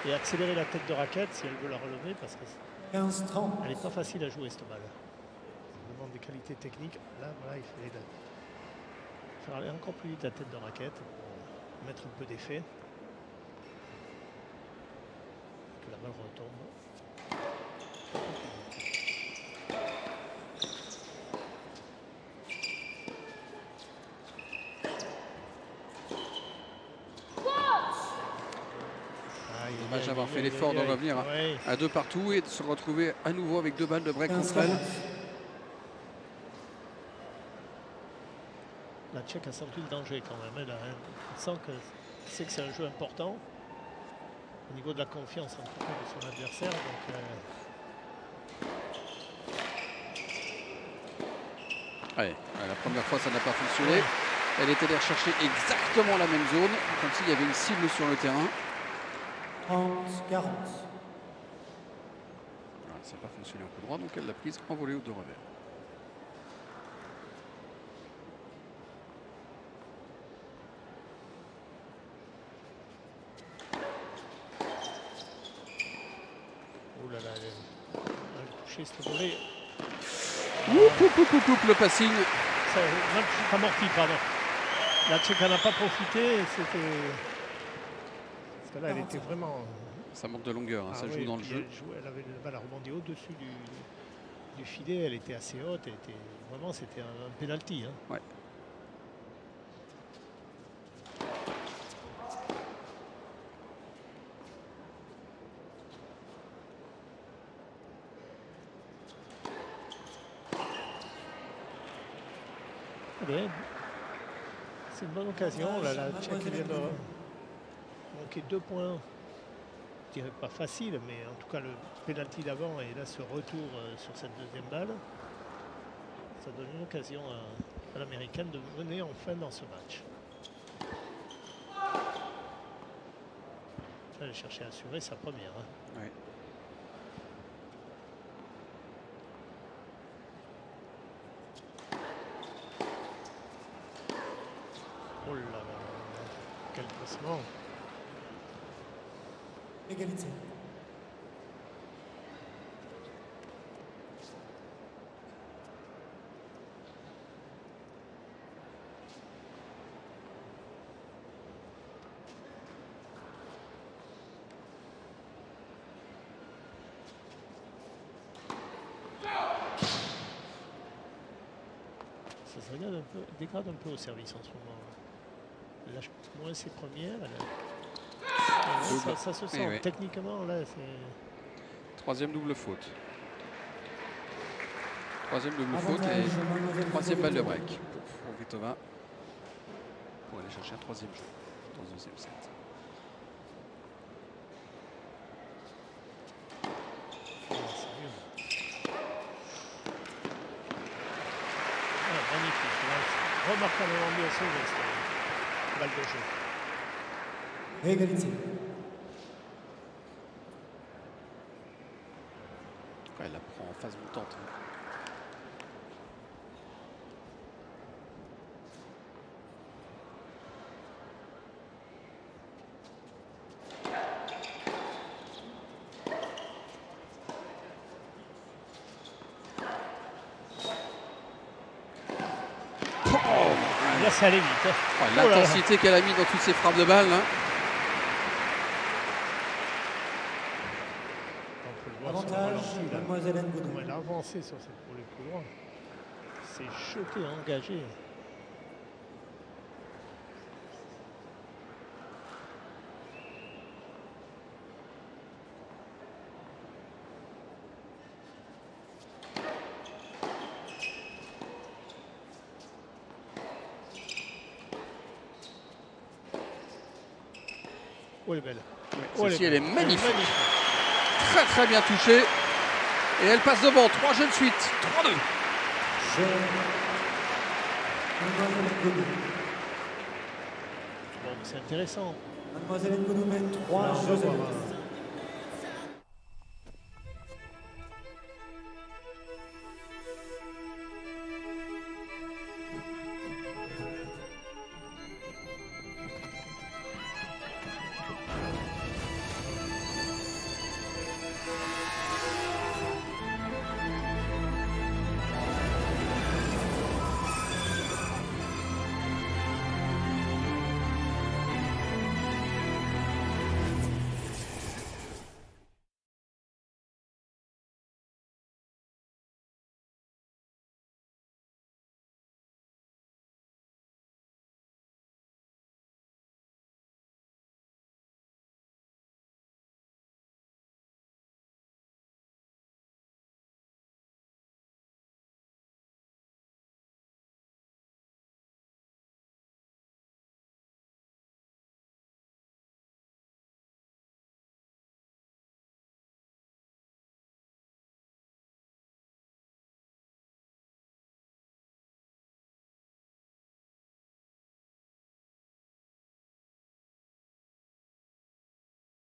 et accélérer la tête de raquette si elle veut la relever parce qu'elle 15-30. n'est pas facile à jouer cette balle. Ça demande des qualités techniques. Là, voilà, il fallait faire aller encore plus vite la tête de raquette pour mettre un peu d'effet. Que la balle retombe. Dommage d'avoir fait l'effort de revenir Ouais. à 2 partout et de se retrouver à nouveau avec 2 balles de break contre 15-40. elle. La Tchèque a senti le danger quand même. Elle sent que c'est que c'est un jeu important au niveau de la confiance en tout cas de son adversaire. Donc, Ouais, la première fois ça n'a pas fonctionné. Elle est allée rechercher exactement la même zone, comme s'il y avait une cible sur le terrain. 30-40. Voilà, ça n'a pas fonctionné en coup droit, donc elle l'a prise en volée ou de revers. là, elle a touché ce volet. Le passing. Amorti, pardon. La Tchèque n'a pas profité. C'était. Parce que là, elle était vraiment. Ça manque de longueur, hein, ça joue dans le jeu. Elle avait le balle rebondi au-dessus du filet. Elle était assez haute. Vraiment, c'était un penalty. Hein. Ouais. Bien. C'est une bonne occasion. Là, la Tchèque vient de manquer 2 points. Je dirais pas facile, mais en tout cas le pénalty d'avant et là ce retour sur cette deuxième balle, ça donne une occasion à l'américaine de mener enfin dans ce match. Elle cherchait à assurer sa première. Hein. Ouais. Oh là là, quel placement. Égalité. Ça se dégrade un peu au service en ce moment. Elle lâche moins ses premières. Ça se sent. Oui. Techniquement, là, c'est. Troisième double faute. Troisième double faute et troisième balle de break pour Kvitova. Pour aller chercher un troisième jeu dans le deuxième set. Magnifique. Là, remarquablement bien sauvé cette balle de jeu. Égalité. Elle la prend en phase montante. Hein. Là, ça allait vite. Hein. Oh, l'intensité qu'elle a mis dans toutes ses frappes de balle. Hein. Avantage, mademoiselle Ngoudou. Elle a avancé sur cette pour les coups droits. C'est jeté, engagé. Oh, elle est belle. Celle-ci, elle est magnifique. Très très bien touchée. Et elle passe devant. 3 jeux de suite. 3-2. Bon, c'est intéressant. Mademoiselle Ngoudou met 3 Alors, on va jeux. voir,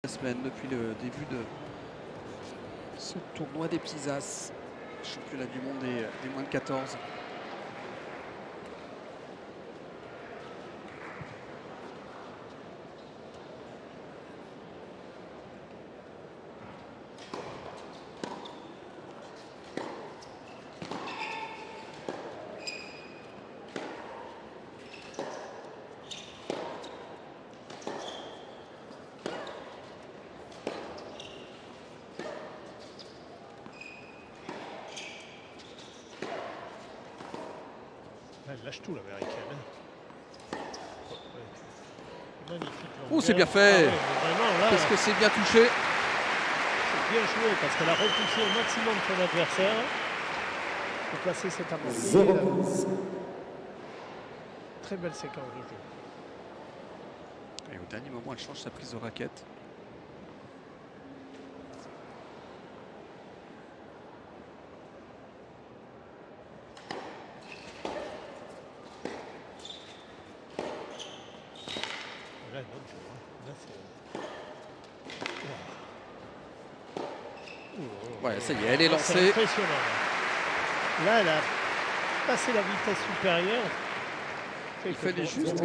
La semaine depuis le début de ce tournoi des petits as, championnat du monde des moins de 14. Elle lâche tout l'américaine. Ouais. Magnifique. Oh, c'est bien fait. Vraiment, là, Qu'est-ce que c'est bien touché. c'est bien joué parce qu'elle a repoussé au maximum son adversaire pour placer cet amorti. 0-15. Très belle séquence de jeu. Et au dernier moment, elle change sa prise de raquette. Là, une bonne chose, hein. Là, c'est... Ouais, ça y est, elle est C'est lancée. impressionnant. Là, elle a passé la vitesse supérieure. Il fallait juste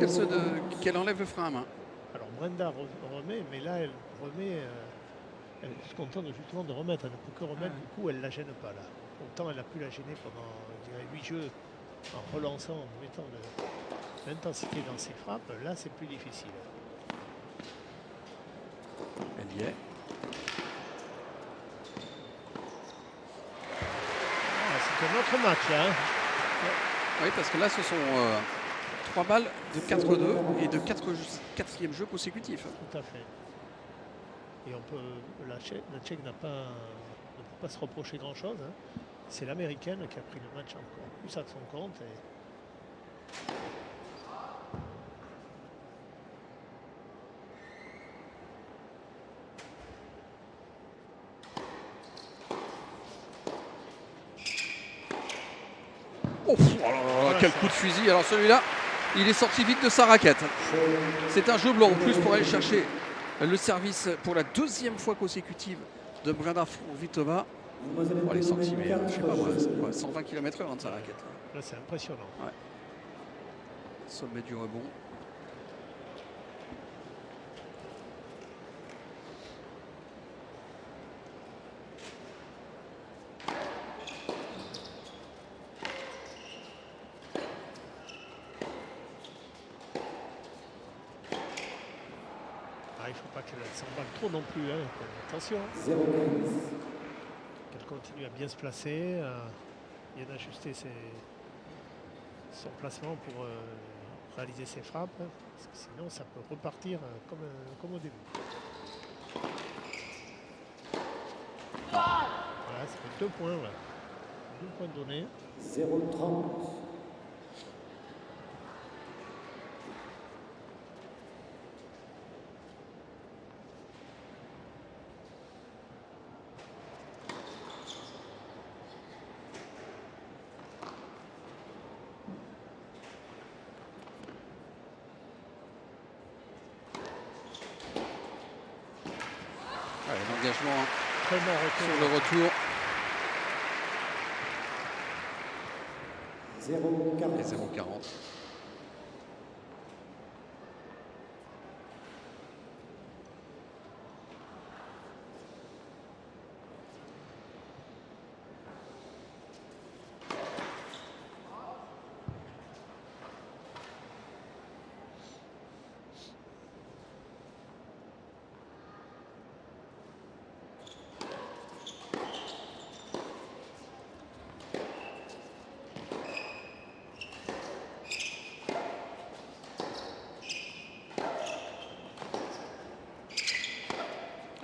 qu'elle enlève le frein à main. Alors Brenda remet, mais là, elle remet. Elle se contente justement de remettre. Elle ne peut que remettre, du coup, elle ne la gêne pas là. Autant elle a pu la gêner pendant, je dirais, 8 jeux en relançant, en mettant de l'intensité dans ses frappes. Là, c'est plus difficile. Elle y est. Ah, c'est un autre match là. Hein. Oui, parce que là, ce sont 3 balles de 4-2 et de 4e jeu consécutif. Tout à fait. Et on peut, la Tchèque ne peut pas se reprocher grand-chose. Hein. C'est l'Américaine qui a pris le match encore plus à son compte. Et... Oh, quel coup de fusil. Alors celui-là, il est sorti vite de sa raquette. C'est un jeu blanc en plus pour aller chercher le service pour la 2e fois consécutive de Brenda Fruhvirtova. Oh, elle est sortie, mais je sais pas moi, 120 km/h de sa raquette. Là, c'est impressionnant. Ouais. Sommet du rebond. Il ne faut pas qu'elle s'emballe trop non plus. Hein. Attention. 0-15. Qu'elle continue à bien se placer, à bien ajuster son placement pour réaliser ses frappes. Hein, parce que sinon, ça peut repartir comme au début. Voilà, ça fait 2 points. Là. 2 points donnés. 0-30. Ouais, l'engagement Très bon retour. sur le retour. 0-40. Et 0,40.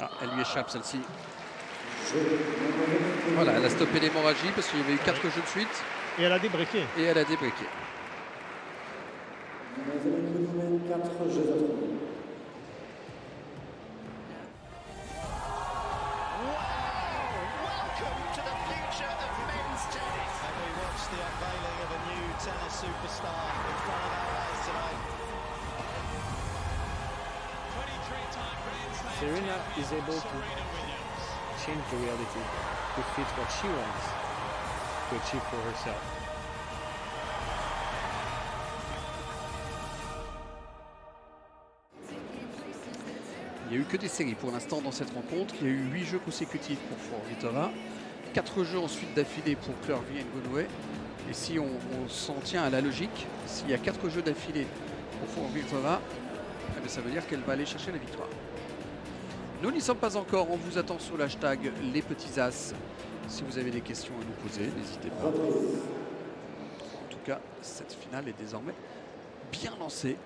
Ah, elle lui échappe celle-ci. Voilà, elle a stoppé l'hémorragie parce qu'il y avait eu 4 jeux de suite Et elle a débriqué. et elle a débriqué. Mademoiselle 4 jeux à 3. Welcome to the future of men's tennis. And we watched the unveiling of a new tennis superstar in front of our eyes tonight. 23-time Grand Slam Serena is able to change the reality to fit what she wants to achieve for herself. Il n'y a eu que des séries pour l'instant dans cette rencontre. Il y a eu 8 jeux consécutifs pour Fruhvirtova, 4 jeux ensuite d'affilée pour Clervy Ngounoue. Et si on s'en tient à la logique, s'il y a 4 jeux d'affilée pour Fruhvirtova, eh bien ça veut dire qu'elle va aller chercher la victoire. Nous n'y sommes pas encore, on vous attend sur l'hashtag Les Petits As. Si vous avez des questions à nous poser, n'hésitez pas. En tout tout cas, cette finale est désormais bien lancée.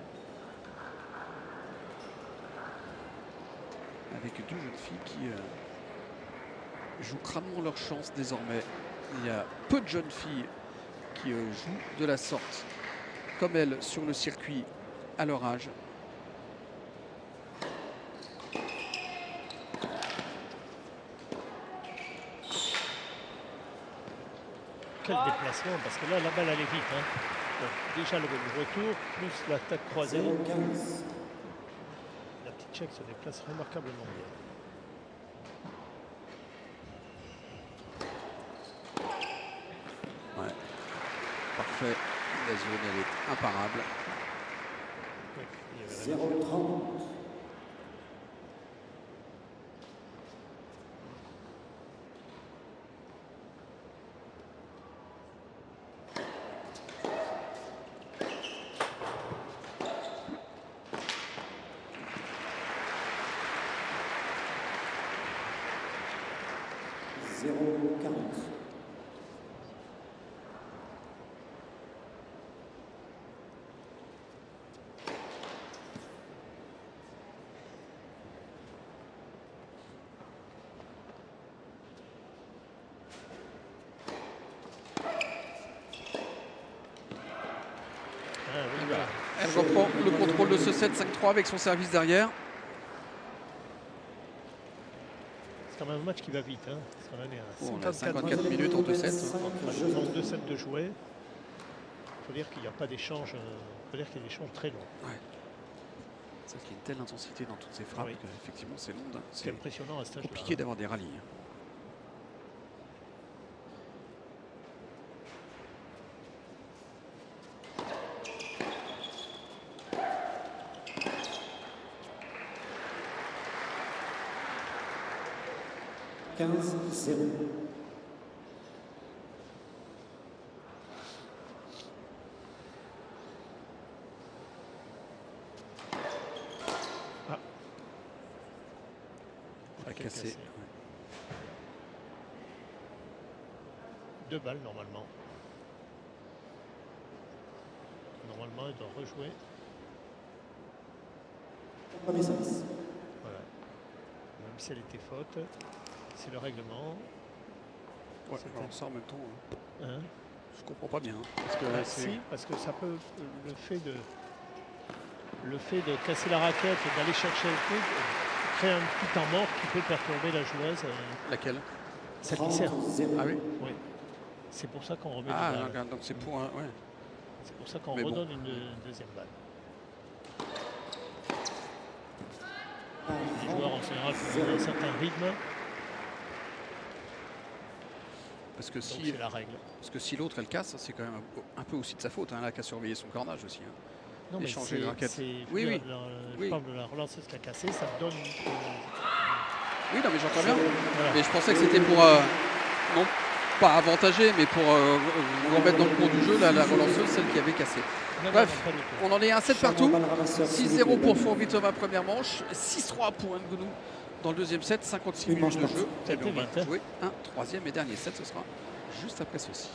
Avec deux jeunes filles qui jouent crânement leur chance désormais. Il y a peu de jeunes filles qui jouent de la sorte comme elles sur le circuit à leur âge. Quel déplacement, parce que là, la balle allait vite. Hein. Donc, déjà le retour, plus l'attaque croisée. 0-15. La petite Tchèque se déplace remarquablement bien. Ouais. Parfait. La zone, elle est imparable. Oui, il y avait la- 0-30. Ah oui, voilà. Elle reprend le contrôle de ce 7-5-3 avec son service derrière. C'est quand même un match qui va vite. Hein. Ça va aller à Oh, on a 54 54 minutes en 2-7. Pratiquement 2 sets de jouer. Il faut dire qu'il n'y a pas d'échange. Il faut dire qu'il y a des échanges très longs. C'est vrai qu'il y a une telle intensité dans toutes ces frappes Oui. qu'effectivement c'est long. C'est C'est impressionnant à cet âge-là. compliqué d'avoir des rallyes. « 15-0. La Raquette cassée. cassée. 2 balles normalement. Normalement, elle doit rejouer. Premier service. Voilà. Même si elle était faute, c'est le règlement. Ouais, C'était- alors ça en même temps, Hein. je comprends pas bien. Parce que Ah, c'est- si, parce que ça peut le fait de casser la raquette et d'aller chercher le truc crée un petit temps mort qui peut perturber la joueuse, Laquelle? celle qui sert. 30-0. Ah oui. Oui. C'est pour ça qu'on remet Ah, une balle. regarde, donc c'est pour un. Ouais. C'est pour ça qu'on Mais bon. redonne une deuxième balle. Les joueurs en général font un certain rythme, donc Parce que si, c'est la règle. l'autre elle casse, c'est quand même un peu aussi de sa faute. Hein, là, qui a surveillé son cornage aussi. Hein. Non, mais Échanger les raquettes. c'est- Oui, oui. Je Oui. parle de la relanceuse qui a cassé, ça donne Oui, non, mais j'entends bien. voilà. Mais je pensais que c'était pour. Non, pas avantager, mais pour remettre dans le cours du jeu la relanceuse, celle qui avait cassé. Non, Bref, non, pas du tout. on en est à 7 partout. Balle ramasseur, 6-0 Philippe pour Hébel. Fourvitova première manche, 6-3 pour Ngounou dans le deuxième set, 56 Une minutes manche de partie. jeu. Ça a Et été bien, on va vite, hein. jouer un troisième et dernier set, ce sera juste après ceci.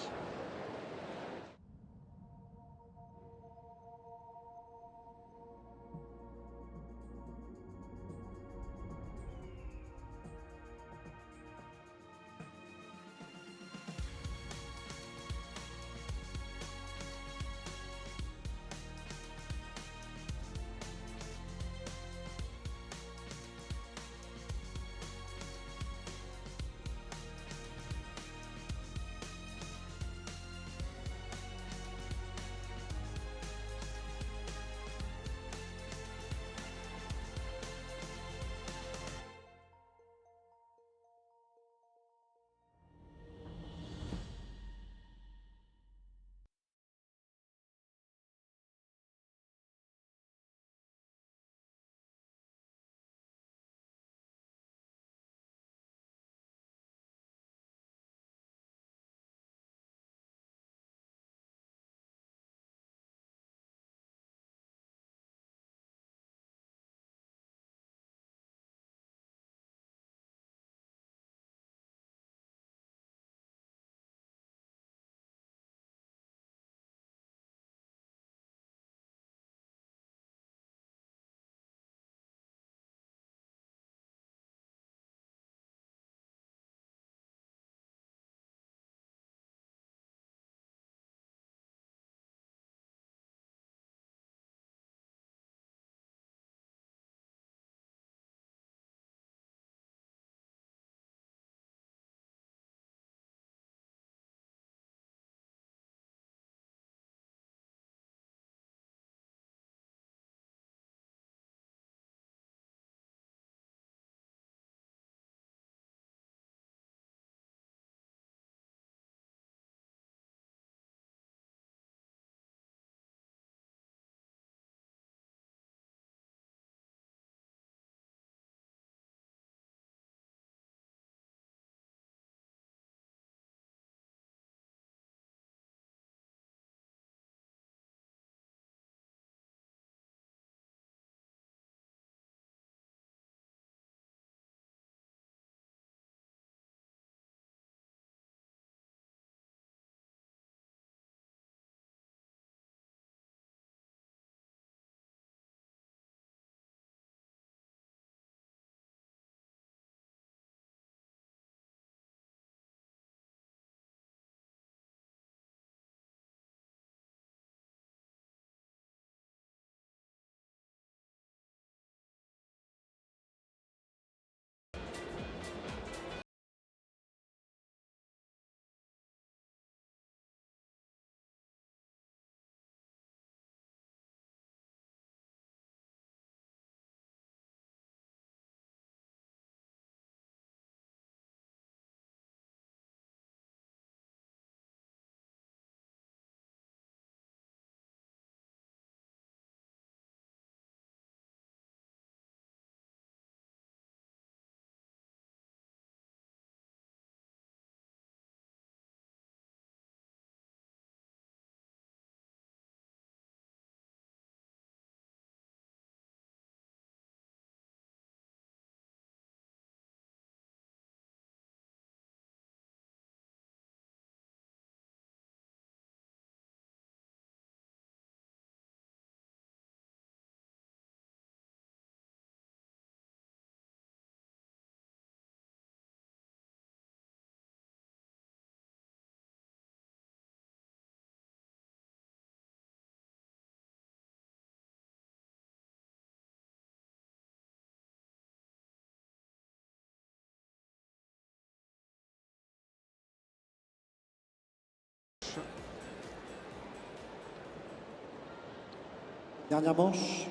Dernière manche.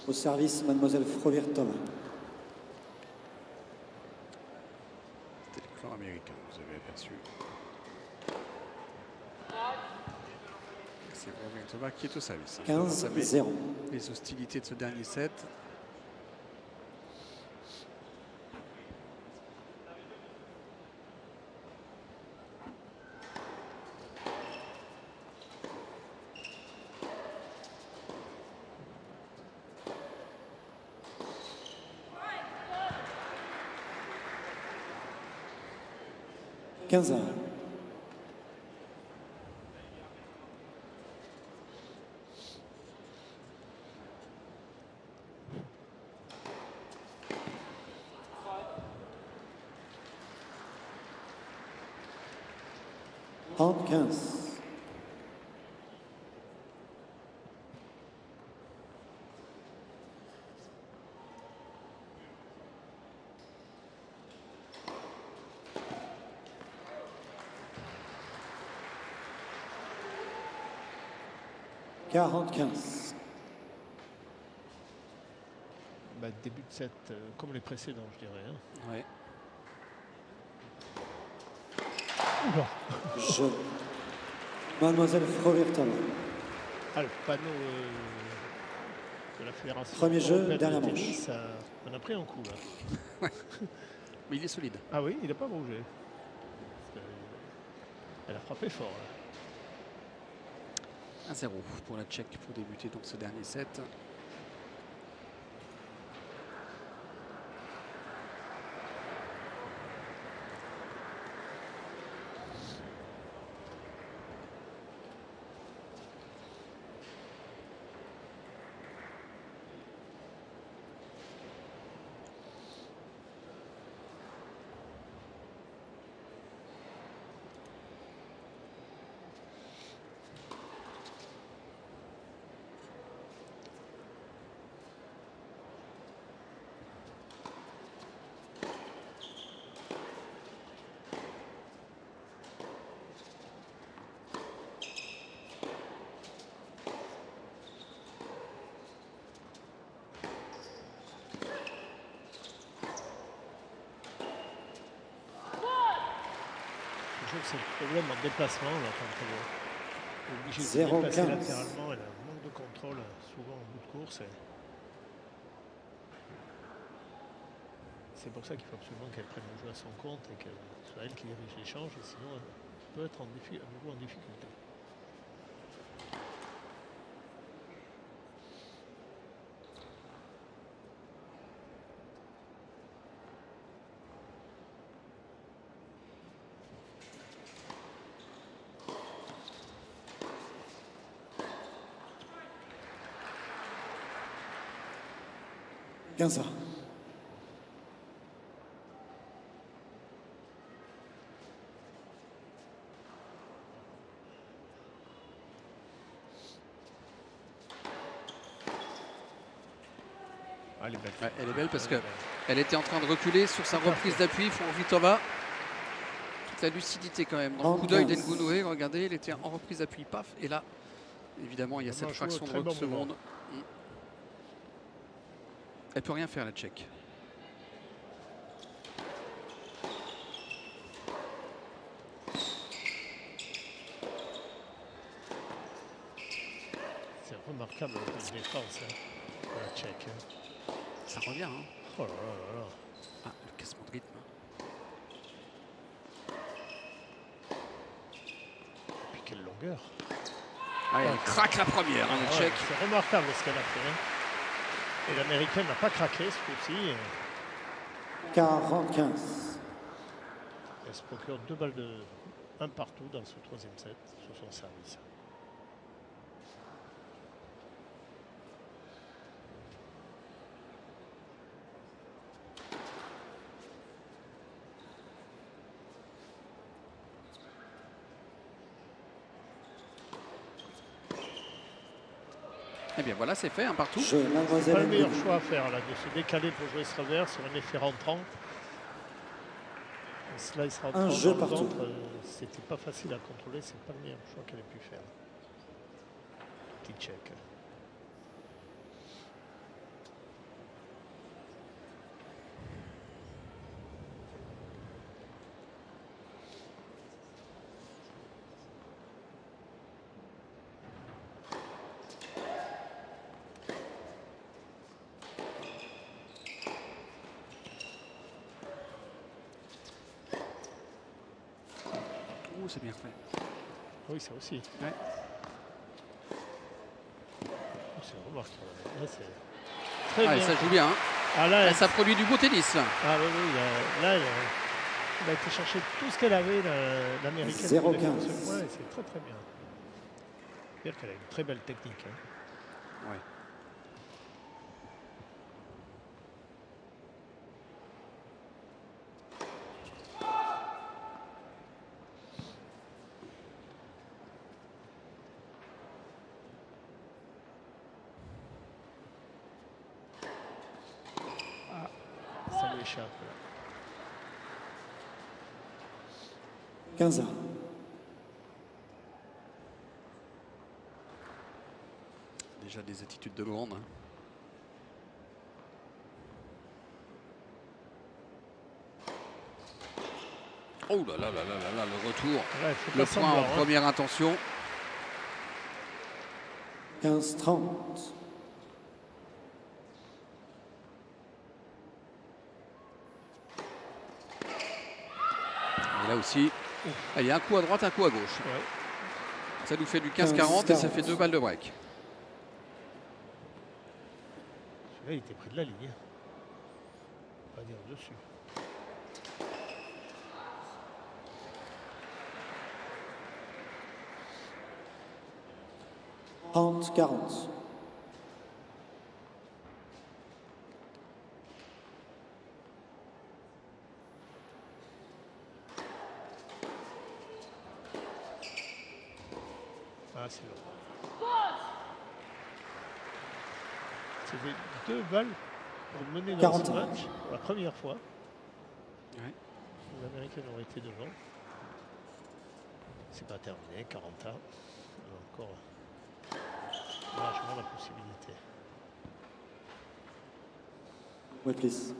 Au service, mademoiselle Frovirtova. C'était le clan américain, vous avez aperçu. C'est Frovirtova qui est au service. 15-0. Les hostilités de ce dernier set. « 15-1. « 15. « 40-15. Bah, début de set, comme les précédents, je dirais. Hein. Ouais. Oula. Jeu. Mademoiselle Frovirtova. Ah, le panneau de la fédération. Premier jeu, européenne de dernière tennis, manche. on a pris un coup là. Mais il est solide. Ah oui, il n'a pas bougé. Elle a frappé fort. Là. 1-0 pour la Tchèque pour débuter donc ce dernier set. Je trouve que c'est le problème en déplacement. Là, quand elle est obligée de se 0-15. déplacer latéralement, elle a un manque de contrôle souvent en bout de course. C'est pour ça qu'il faut absolument qu'elle prenne le jeu à son compte et que ce soit elle qui dirige l'échange, et sinon elle peut être à nouveau en difficulté. « 15 ans. Ah, elle est belle. Ouais, elle est belle parce qu'elle était en train de reculer sur sa reprise d'appui. Frovirtova. Toute la lucidité quand même. Dans le coup d'œil d'Ngunue, regardez, elle était en reprise d'appui, paf. Et là, évidemment, il y a cette fraction de seconde. Elle peut rien faire, la Tchèque. C'est remarquable la défense de la Tchèque. Ça revient, hein. Oh là là là là. Ah, le cassement de rythme. Et puis quelle longueur. Ah, elle craque la première, hein, la Tchèque. C'est remarquable ce qu'elle a fait. Hein. Et l'Américaine n'a pas craqué ce coup-ci. 40-15. Elle se procure 2 balles de 1 partout dans ce troisième set sur son service. Eh bien voilà, c'est fait, un partout. Jeu, C'est pas mademoiselle le meilleur Ngunue. choix à faire là, de se décaler pour jouer ce revers sur un effet rentrant. Un slice rentrant Un jeu dans le partout. ventre, c'était pas facile à contrôler, c'est pas le meilleur choix qu'elle ait pu faire. Petite Tchèque. Oh, c'est bien fait. Oui, ça aussi. Ouais. Oh, c'est remarquable. Là, c'est très Ah, et bien. ça joue bien. Hein. Ah, là, Là, ça produit du beau tennis. ah oui, oui, là, elle a été chercher tout ce qu'elle avait, l'américaine. 0-15. Pour défendre ce point, et c'est très très bien. C'est-à-dire qu'elle a une très belle technique. Hein. Ouais. Ça lui échappe. 15 Déjà des attitudes de grande. Hein. Oh là là là là là là, le retour. Là, il faut Le pas point en semblant, hein. première intention. 15-30. Et là aussi, il y a un coup à droite, un coup à gauche. Ouais. Ça nous fait du 15-40 et ça fait 2 balles de break. Celui-là, il était près de la ligne. Pas dire dessus. « 30-40. Ah, c'est long. Ça fait 2 balles pour mener dans ce 40. match pour la première fois. Ouais. Les Américains ont été devant. C'est pas terminé, 40 ans. On a encore largement la possibilité. Ouais, please.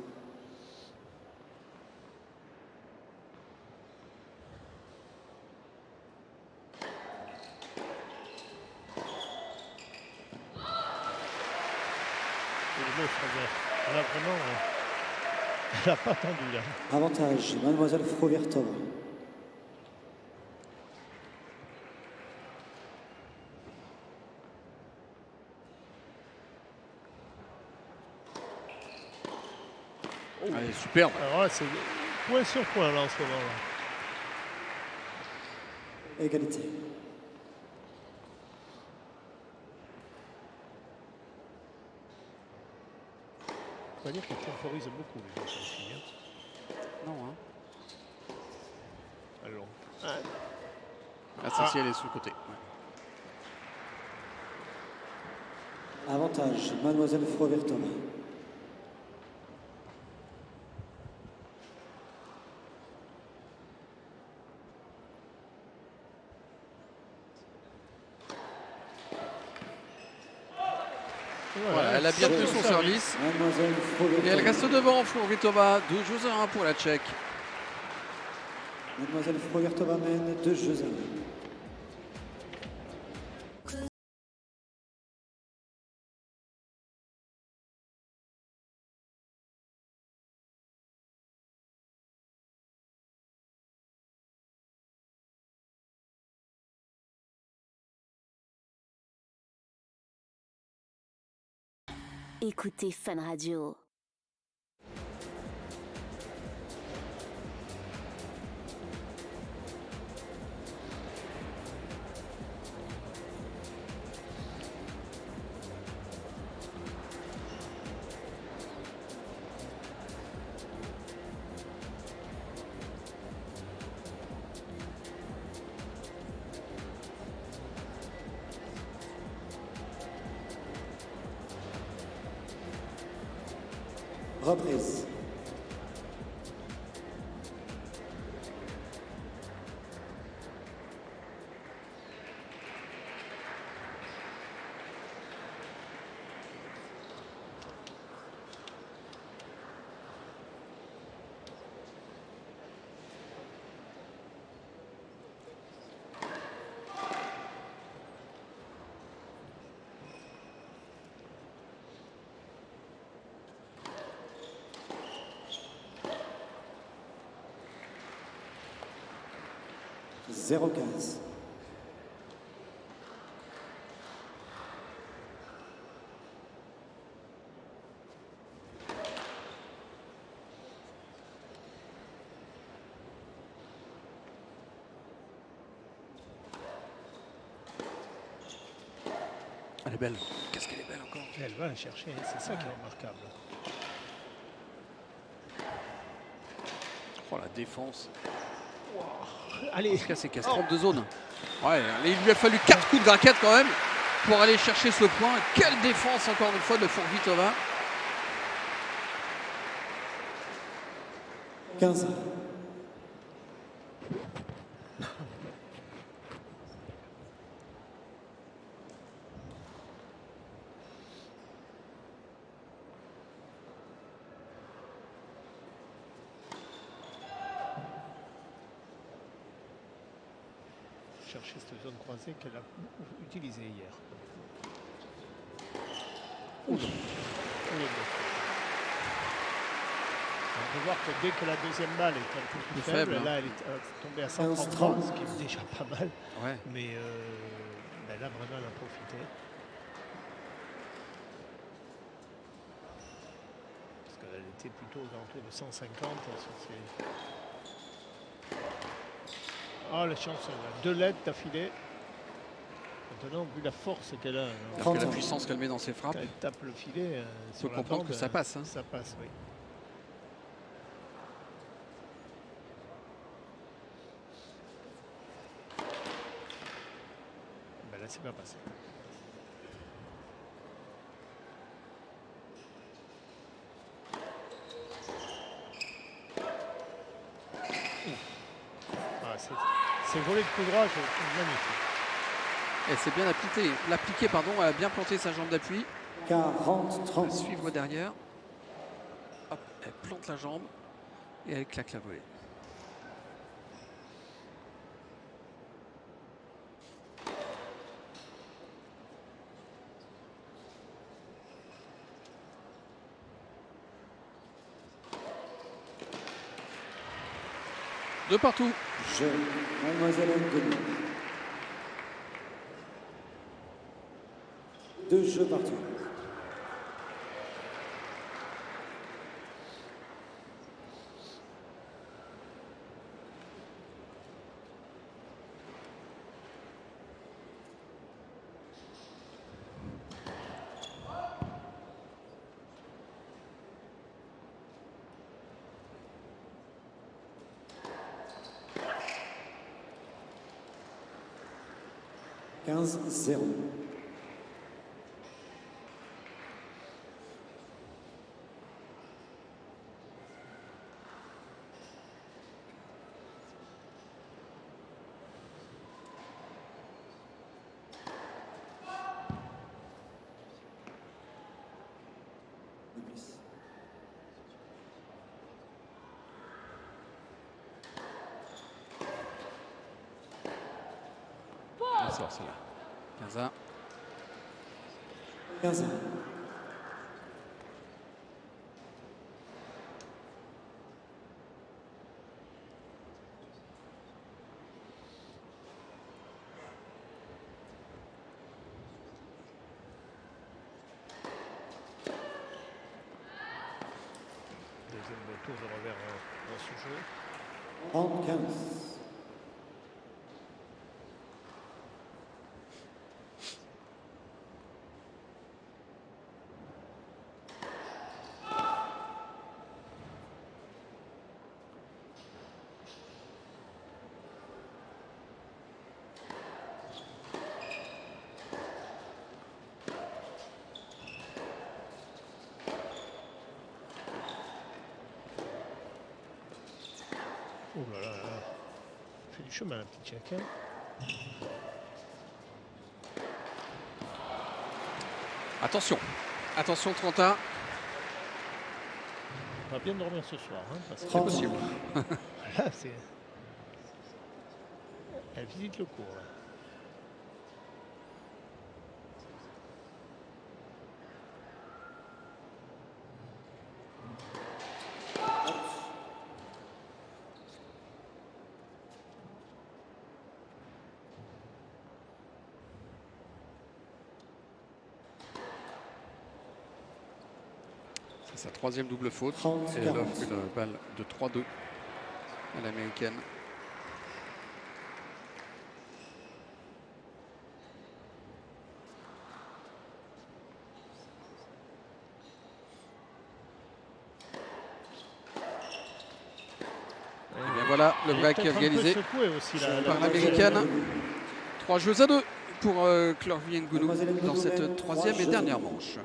Et l'autre, elle a vraiment. Elle n'a pas attendu là. Avantage, Mademoiselle Frovirtova. Allez, superbe. Alors là, c'est point sur point là en ce moment. Là. Égalité. On va dire qu'il temporise beaucoup les gens ici. Hein. Non, hein. Alors, Ah, celle-ci, elle est sous le côté. Ouais. Avantage, Mademoiselle Frovirtova. Voilà, elle a bien tenu son service. Mademoiselle Et Frovirtova. elle reste devant, Frovirtova, 2 jeux à 1 pour la Tchèque. Mademoiselle Frovirtova mène 2 jeux à 1. Écoutez Fun Radio. Reprise. 0-15. Elle est belle. Qu'est-ce qu'elle est belle encore. Et elle va la chercher, c'est ça qui est remarquable. Oh, la défense. Allez, En tout cas, c'est qu'elle se trompe de zone. Ouais, il lui a fallu 4 coups de raquette quand même pour aller chercher ce point. Quelle défense encore une fois de Forvitova. 15. chercher cette zone croisée qu'elle a utilisée hier. On peut voir que dès que la deuxième balle est un peu plus faible, hein. là elle est tombée à 130, ce qui est déjà pas mal. Ouais. Mais là vraiment elle a profité. Parce qu'elle était plutôt aux alentours de 150 sur ces... Ah, la chance, elle a 2 LED d'affilée. Maintenant, vu la force qu'elle a, alors que la puissance qu'elle met dans ses frappes, elle tape le filet. on peut comprendre que ça passe. Hein. Ça passe, oui. Ben là, c'est pas passé. Ces volets de coup droit, c'est magnifique. Elle s'est bien l'appliquer, pardon, elle a bien planté sa jambe d'appui. 40-30. Elle suivre derrière. Hop, elle plante la jambe et elle claque la volée. De partout. Je, Mademoiselle Denis. 2 jeux partout. « 15-0. sort celle-là. 15-1. 15. Deuxième tour de revers dans ce jeu. 30-15. Oh là là là. Fait du chemin la petite Tchèque. Hein. Attention. Attention Trentin. On va bien dormir ce soir. Hein, parce que C'est possible. là, c'est... Elle visite le cours. Là. sa troisième double faute. 30, Et elle 40. offre une balle de 3-2 à l'américaine. Et bien voilà le break peut-être un peu organisé secoué aussi, par l'américaine. 3 jeux à 2 pour Clorvie Ngounou dans cette troisième et dernière manche.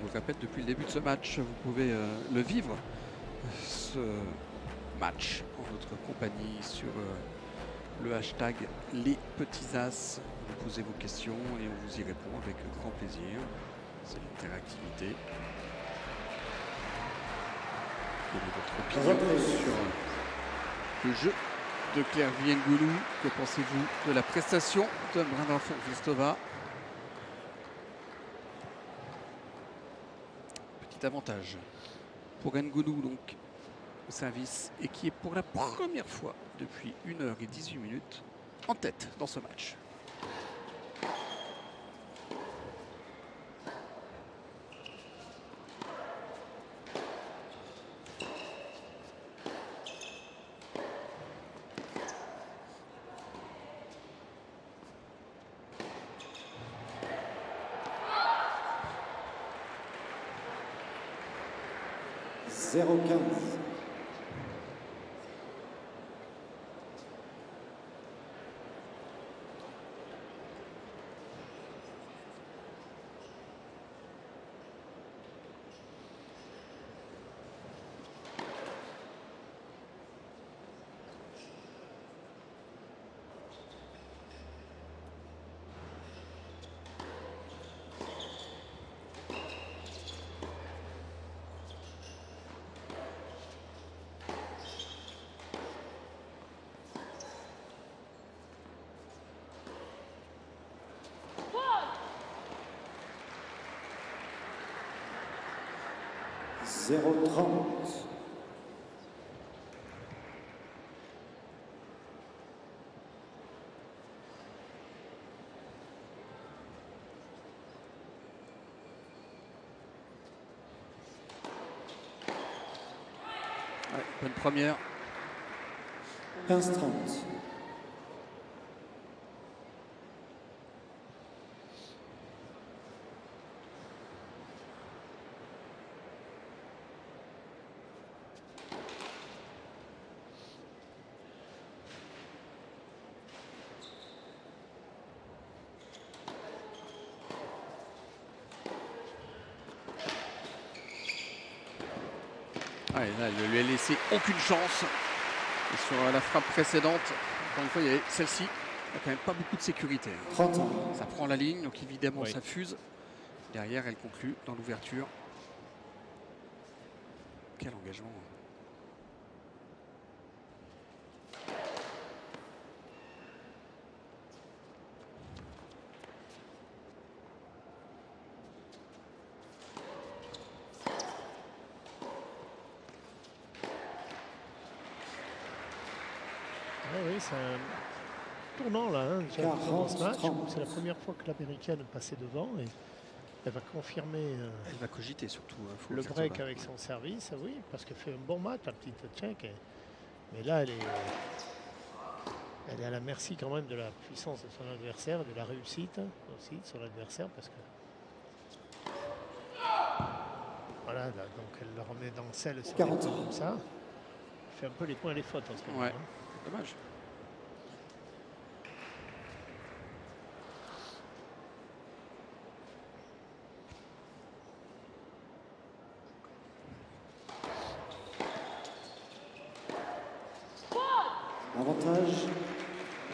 Je répète, depuis le début de ce match, vous pouvez le vivre, ce match, en notre compagnie sur le hashtag Les Petits As. Vous posez vos questions et on vous y répond avec grand plaisir. C'est l'interactivité. Quelle est votre opinion sur le jeu de Clervie Ngounou? Que pensez-vous de la prestation de Brenda Fruhvirtova? Avantage pour Ngounou donc au service et qui est pour la première fois depuis 1h18 en tête dans ce match. « 0-15. (0-30). Ouais, bonne première. 15-30. Ouais, là, il ne lui a laissé aucune chance. Et sur la frappe précédente, encore une fois, il y avait celle-ci. Il n'y a quand même pas beaucoup de sécurité. 30 ans. Ça prend la ligne, donc évidemment Oui. ça fuse. Derrière, elle conclut dans l'ouverture. Quel engagement. Oui, c'est un tournant là, hein, déjà, dans ce match. C'est la première fois que l'américaine passait devant et elle va confirmer Elle va cogiter surtout. le break avec son service, oui, parce qu'elle fait un bon match, la petite Tchèque. Mais là, elle est à la merci quand même de la puissance de son adversaire, de la réussite aussi de son adversaire, parce que voilà, là, donc elle le remet dans selle sur 40 comme ça. Elle fait un peu les points et les fautes en ce moment. Ouais, hein. dommage. Avantage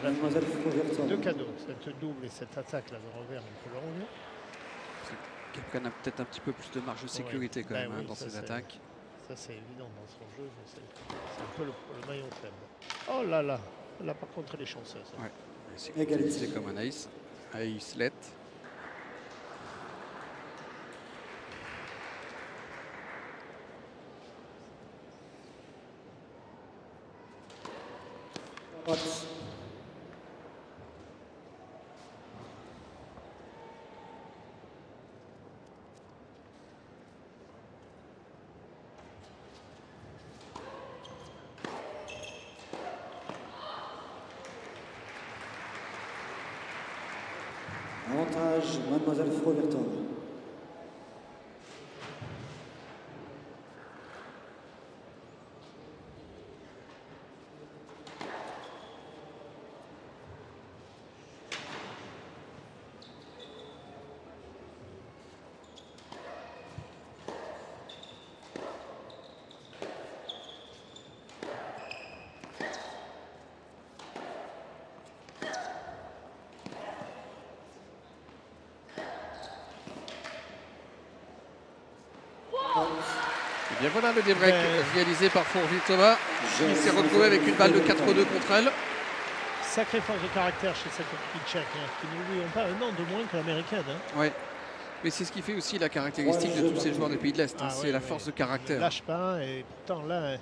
Mademoiselle Froberto. Deux cadeaux, cette double et cette attaque là de revers un peu longue. Qui prennent peut-être un petit peu plus de marge de sécurité quand même oui, dans ça, ces c'est- attaques. Ça c'est évident dans son jeu, mais c'est un peu le maillon faible. Oh là là, là par contre elle est chanceuse. Ouais. C'est Égalité. utilisé comme un ace. Ace-let. Droite. Avantage, Mademoiselle Froberto. Et bien voilà le débreak réalisé par Fourvier-Thomas. Il s'est retrouvé avec une balle de 4-2 contre elle. Sacrée force de caractère chez cette petite tchèque, qui n'oublions pas un an de moins que l'américaine. Ouais. Mais c'est ce qui fait aussi la caractéristique de tous ces joueurs des pays de l'Est. Ah c'est ouais, la ouais. force de Ne caractère. lâche pas, et pourtant là,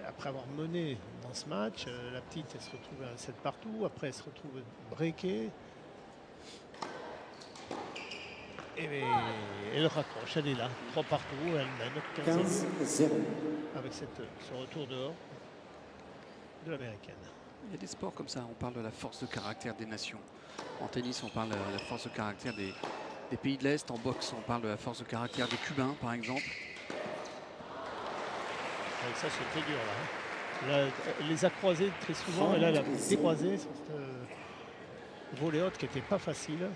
après avoir mené dans ce match, la petite elle se retrouve à 7 partout, après elle se retrouve breakée. Et elle raccroche, elle est là, 3 partout, elle mène 15-0. avec ce retour dehors de l'américaine. Il y a des sports comme ça, on parle de la force de caractère des nations. En tennis, on parle de la force de caractère des pays de l'Est. En boxe, on parle de la force de caractère des Cubains, par exemple. Et ça, c'est très dur là. Là, elle les a croisés très souvent, et là, elle a décroisé sur cette volée haute qui n'était pas facile.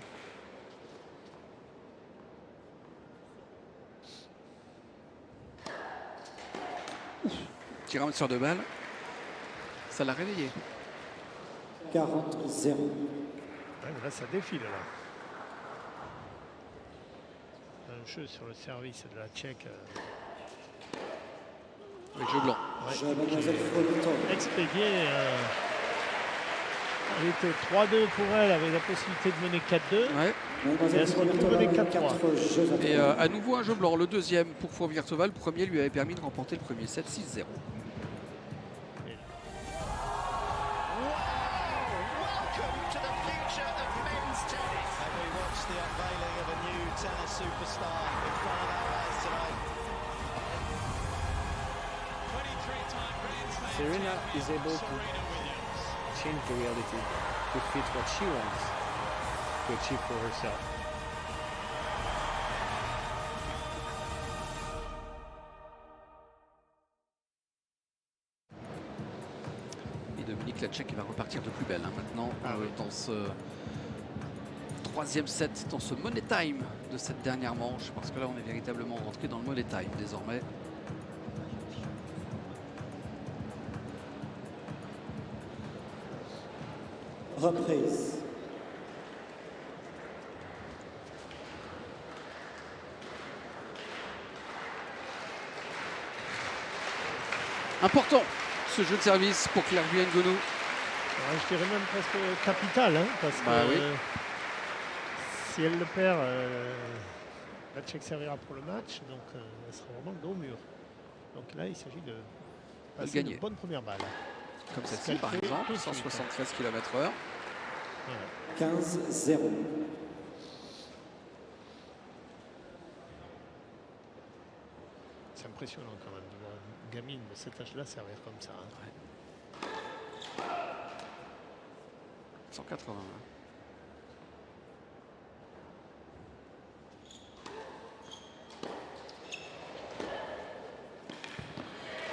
Tirant sur 2 balles. Ça l'a réveillé. 40-0. Ouais, mais là, ça défile là. Un jeu sur le service de la Tchèque. Avec jeu blanc. Jeu Mademoiselle Froberto. Expédié. Elle était 3-2 pour elle, avec la possibilité de mener 4-2. Ouais. Mademoiselle Elle se retrouve Froberto avec avec 4-3. 4 jeux à Et trois. à nouveau un jeu blanc. Le deuxième pour Fourvier-Thomas. Le premier lui avait permis de remporter le premier set 6-0. Welcome to the future of men's tennis. And we watch the unveiling of a new tennis superstar in front of our eyes tonight. Serena is able to change the reality to fit what she wants to achieve for herself. Et Dominique Latchek va repartir de plus belle maintenant Oui. dans ce troisième set, dans ce money time de cette dernière manche. Parce que là, on est véritablement rentré dans le money time désormais. Reprise. Important ce jeu de service pour Claire Nguyen-Gonou. Ouais, je dirais même presque capital, hein, parce Bah que oui. si elle le perd, la Tchèque servira pour le match, donc elle sera vraiment dos au mur. Donc là, il s'agit de passer gagner. une bonne première balle. Comme celle-ci qu'elle par fait exemple, tout de suite. 173 km/h. Voilà. 15-0. C'est impressionnant quand même de voir une gamine de cet âge-là servir comme ça. Hein. 180.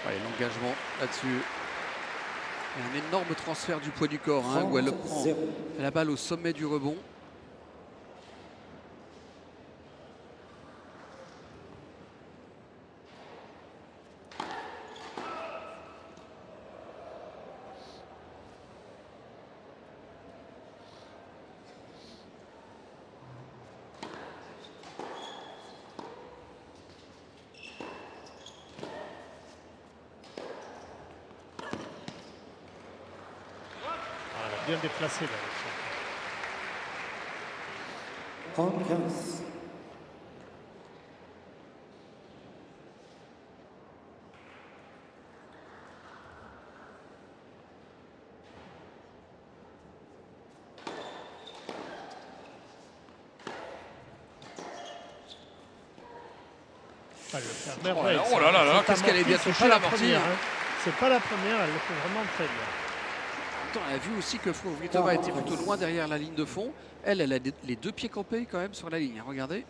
Ouais, l'engagement là-dessus. Et un énorme transfert du poids du corps, hein, où elle prend 30-0. la balle au sommet du rebond. bien déplacé là. Round 15. Ah, le faire Oh là merveille, là, ça. oh là là là, C'est qu'est-ce qu'elle est bien amorti, touchée, c'est pas la la Martine. première, hein. C'est pas la première, elle le fait vraiment très bien. Attends, elle a vu aussi que Fruhvirtova était plutôt loin derrière la ligne de fond. Elle a les deux pieds campés quand même sur la ligne. Regardez.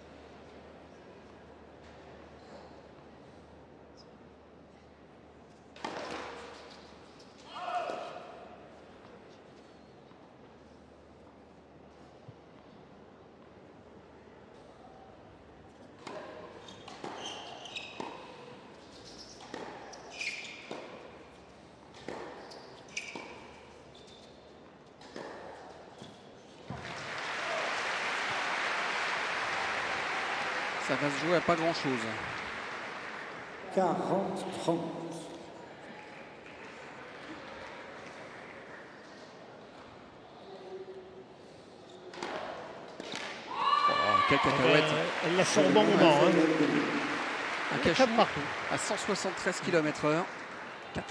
Ça va se jouer à pas grand chose. 40-30. Quelle cacahuète. Elle la sort au bon moment. Hein. Un Elle cachot tape partout. à 173 km/h. 4-4.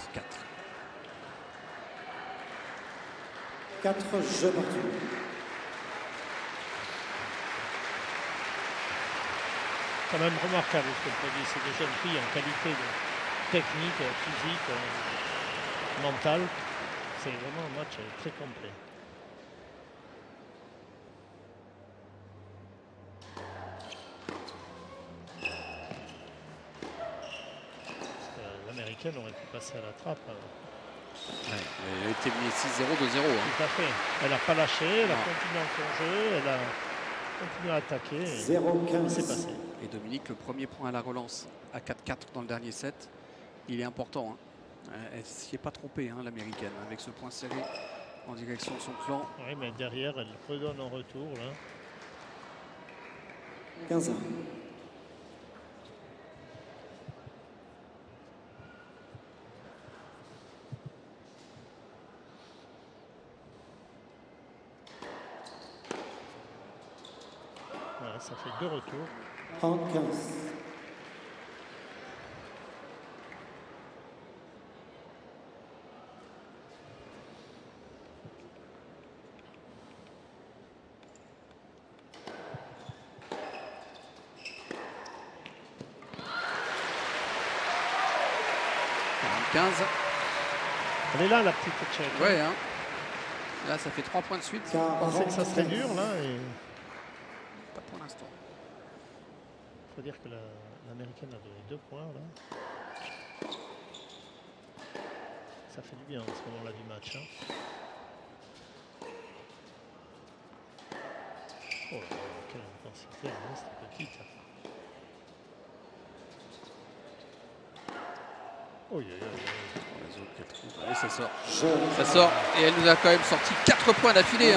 4 jeux battus. Quand même remarquable ce que produit ces deux jeunes filles en qualité de technique, physique, mentale. C'est vraiment un match très complet. L'américaine aurait pu passer à la trappe. Ouais, elle a été menée 6-0, 2-0. Tout à fait. Elle n'a pas lâché, elle a continué dans son jeu, elle a continué à attaquer. 0-15. C'est passé. Et Dominique, le premier point à la relance à 4-4 dans le dernier set, il est important. Elle ne s'y est pas trompée, l'américaine, avec ce point serré en direction de son clan. Oui, mais derrière, elle redonne en retour. Là. 15 Voilà, ça fait 2 retours. 30-15. Elle est là, la petite tchèque. Ouais, là, ça fait 3 points de suite. Je pensais que ça serait dur, là. Et... Pas pour l'instant. Il faut dire que l'américaine a donné 2 points, là. Ça fait du bien, en ce moment-là, du match. Oh, quelle intensité, cette petite. Oh, Et ça sort. Ça sort. Et elle nous a quand même sorti 4 points d'affilée.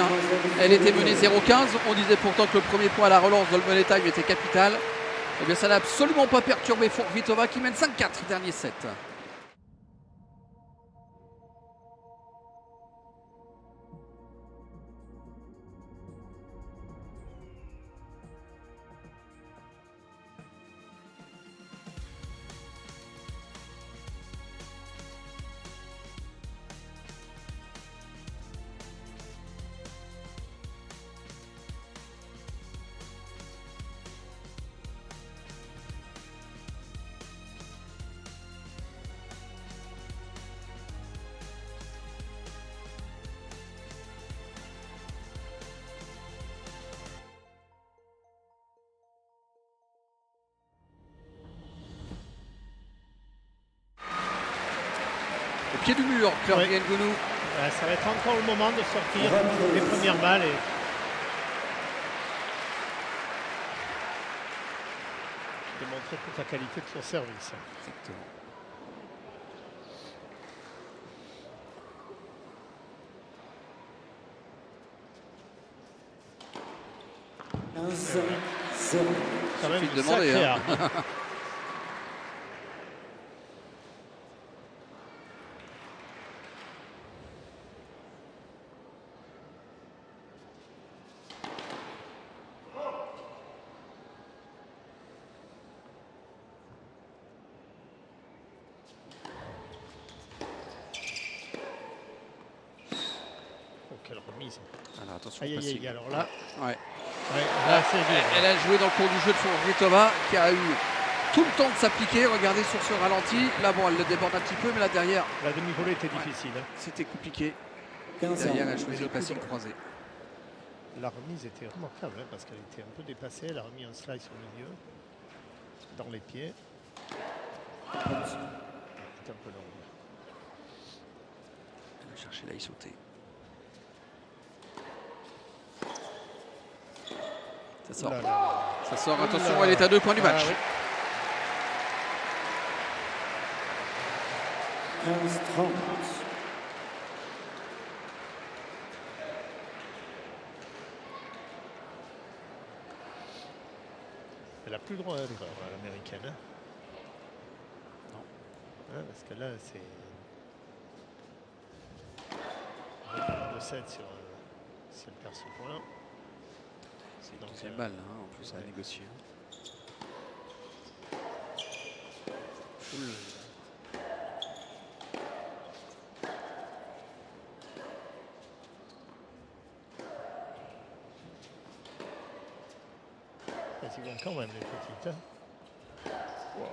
Elle était menée 0-15. On disait pourtant que le premier point à la relance dans le money time était capital. Eh bien, ça n'a absolument pas perturbé Fruhvirtova qui mène 5-4 dernier set. Au pied du mur, Clervy Ngounou. Ça va être encore le moment de sortir les premières balles. Et... de montrer toute la qualité de son service. Exactement. Quand même Suffit de une demander. sacrée arme. quelle remise. Alors attention, Aïe, aïe, passing. aïe, alors là, Ouais. là c'est dur. Elle a joué dans le cours du jeu de Forgetova qui a eu tout le temps de s'appliquer. Regardez sur ce ralenti. Là, bon, elle le déborde un petit peu, mais là derrière, La demi-volée était difficile. Hein. c'était compliqué. 15 Derrière, elle a choisi le passing croisé. La remise était remarquable hein, parce qu'elle était un peu dépassée. Elle a remis un slice au milieu, dans les pieds. C'était un peu long. Elle va chercher là, il sautait. Ça sort. Ouh là là. Ça sort. Ouh là Attention, là. elle est à 2 points du match. Ah, oui. 15-30. Elle a plus le droit à l'erreur, l'américaine. Hein. Non. Hein, parce que là, c'est. Le 7 sur. Si elle perd ce point. C'est une Donc, deuxième balle, hein, en plus, à ouais. négocier. Ouh là là. Elles y vont quand même, les petites. Hein. Wow.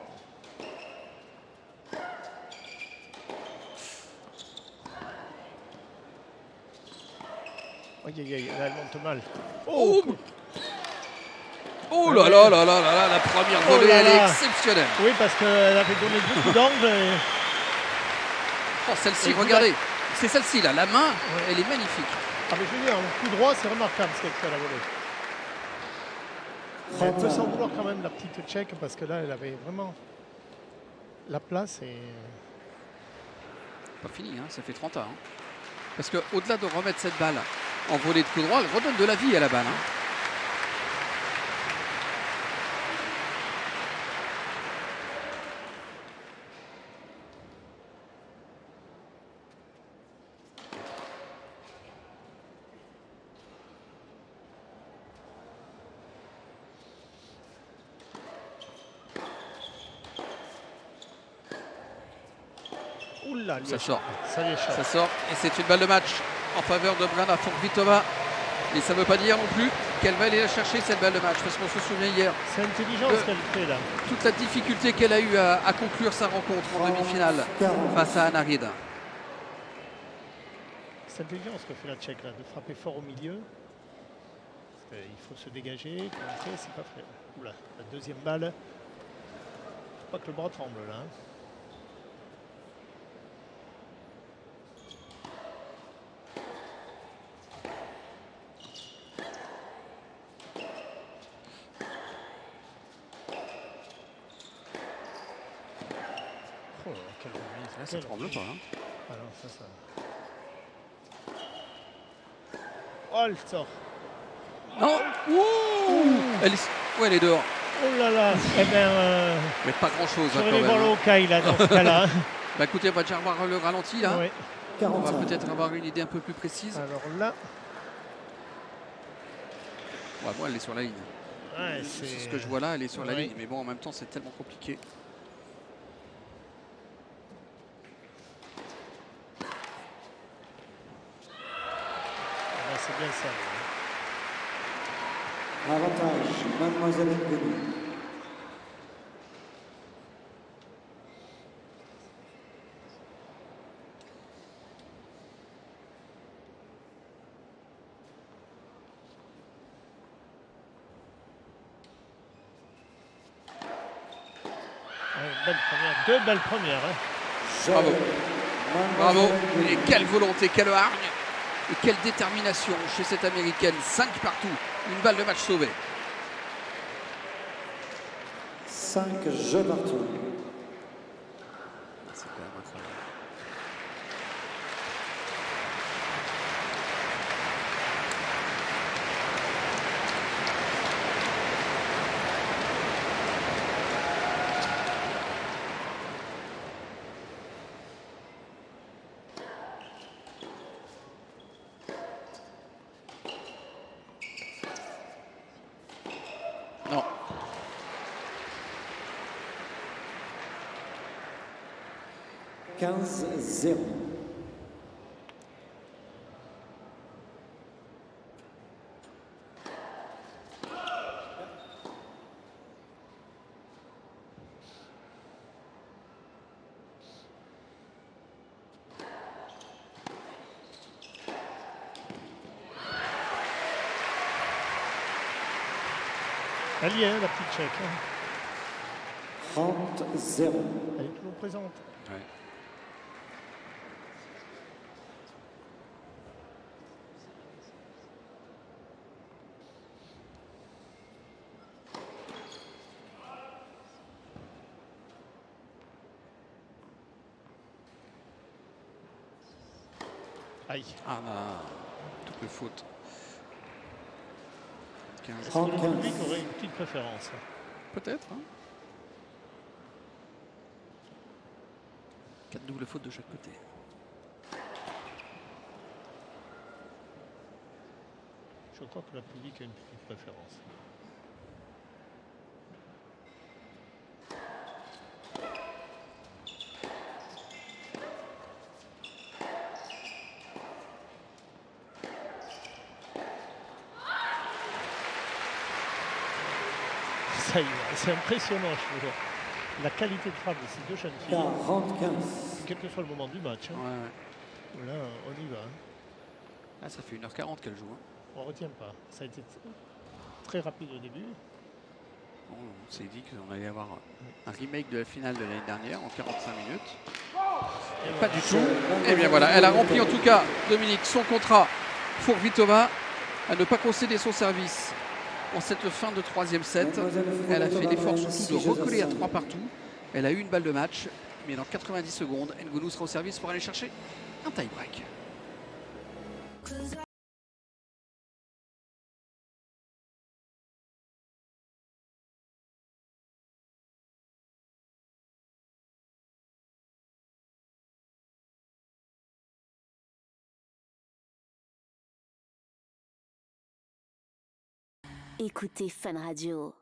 Aïe, aïe, aïe, là, elle monte mal. Oh, oh là là là là là là, la première Oh volée, là elle est là. exceptionnelle. Oui, parce qu'elle avait donné beaucoup d'angles. Et... Oh, celle-ci, Et vous regardez. C'est celle-ci, là. La main, Ouais. elle est magnifique. Ah, mais je veux dire, en coup droit, c'est remarquable ce qu'elle fait à la volée. Mais elle peut s'en vouloir quand même, la petite tchèque, parce que là, elle avait vraiment la place et. Pas fini, hein, ça fait 30 ans. Hein. Parce qu'au-delà de remettre cette balle en volée de coup droit, elle redonne de la vie à la balle. Hein. Oula, lui Ça échappe. sort. Ça lui échappe. Ça sort et c'est une balle de match en faveur de Branda Forvitova. Et ça ne veut pas dire non plus qu'elle va aller la chercher cette balle de match parce qu'on se souvient hier C'est intelligent ce qu'elle fait là. toute la difficulté qu'elle a eue à conclure sa rencontre en demi-finale face à Anna Reid. C'est intelligent ce que fait la tchèque là, de frapper fort au milieu. Parce qu'il faut se dégager, commencer, c'est pas fait. Oula, la deuxième balle. Faut pas que le bras tremble là. Hein. Oh, quelle remise, Là, ça quelle tremble remise. pas. Hein. Ah non, ça. Oh, elle sort. Non. Ouh, elle est... Ouais, elle est dehors. Oh là là. Eh bien, Mais pas grand-chose hein, j'aurais quand les même. voir le Hein. Hawkeye là, dans ce cas-là. Bah écoutez, on va déjà revoir le ralenti là. Oui. On va 45. peut-être avoir une idée un peu plus précise. Alors là, Ouais, moi, elle est sur la ligne. ouais, C'est ce que je vois là, elle est sur la Oui. ligne. Mais bon, en même temps, c'est tellement compliqué. Ah, c'est bien ça. Avantage, Mademoiselle Ngouni. Ouais, belle première, deux belles premières. Hein. Bravo. Bravo. Mademoiselle Ngouni. Et quelle volonté, quelle hargne et quelle détermination chez cette américaine. 5 partout. Une balle de match sauvée. 5 jeux partout. C'est quand même incroyable. Non. Elle y est, la petite Tchèque. 30-0. Elle est toujours présente. Ouais. Aïe. Ah là, double faute. 15. Est-ce que le public aurait une petite préférence? Peut-être. Hein. 4 doubles fautes de chaque côté. Je crois que le public a une petite préférence. Ça y est, c'est impressionnant, je veux dire. La qualité de frappe de ces deux jeunes filles, 40-15. quel que soit le moment du match. Hein. Ouais. Là, on y va. Hein. Ah, ça fait 1h40 qu'elle joue. Hein. On ne retient pas. Ça a été très rapide au début. Bon, on s'est dit qu'on allait avoir un remake de la finale de l'année dernière en 45 minutes. Et pas du tout. Et bien voilà, elle a rempli en tout cas, Dominique, son contrat pour Vitova à ne pas concéder son service en cette fin de troisième set. Elle a fait l'effort surtout de recoller à 3 partout. Elle a eu une balle de match, mais dans 90 secondes, Ngannou sera au service pour aller chercher un tie-break. Écoutez Fun Radio.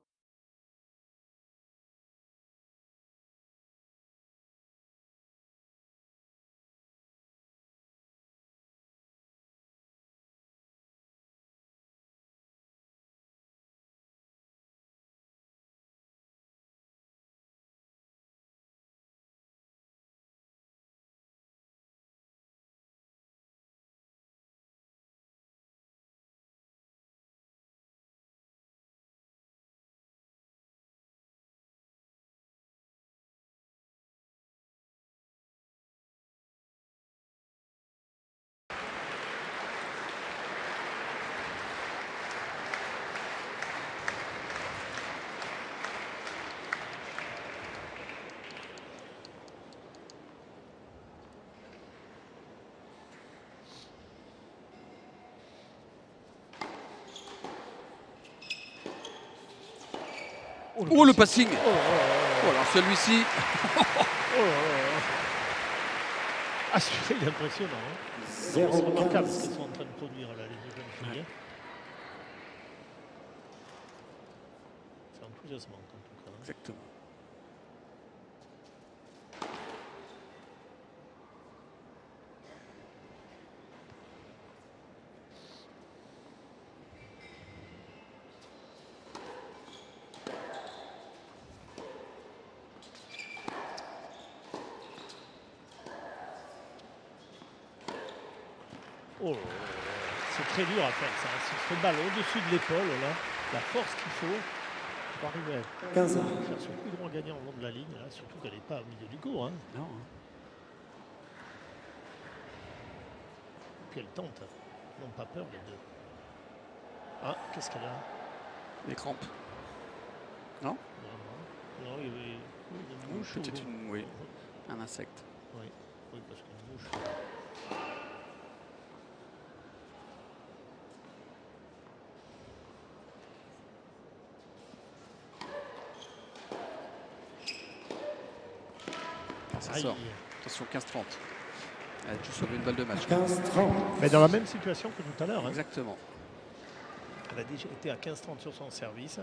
Oh, le passing. Oh, alors celui-ci. Assuré, il est impressionnant. Hein. C'est remarquable ce qu'ils sont en train de produire là, les deux jeunes filles. C'est enthousiasmant en tout cas. Exactement. Oh, c'est très dur à faire ça. Sur cette balle au-dessus de l'épaule, là, la force qu'il faut pour arriver à 15 ans. faire ce coup droit gagnant au long de la ligne, là, surtout qu'elle n'est pas au milieu du court. Hein. Non. Hein. Puis elle tente. Ils n'ont pas peur les deux. Ah, qu'est-ce qu'elle a? Les crampes. Non? Non, il y avait une mouche. Peut-être oui, un insecte. Oui, parce qu'une mouche. Ça sort. Attention, 15-30. Elle a juste sauvé une balle de match. 15-30. Mais dans la même situation que tout à l'heure. Hein. Exactement. Elle a déjà été à 15-30 sur son service.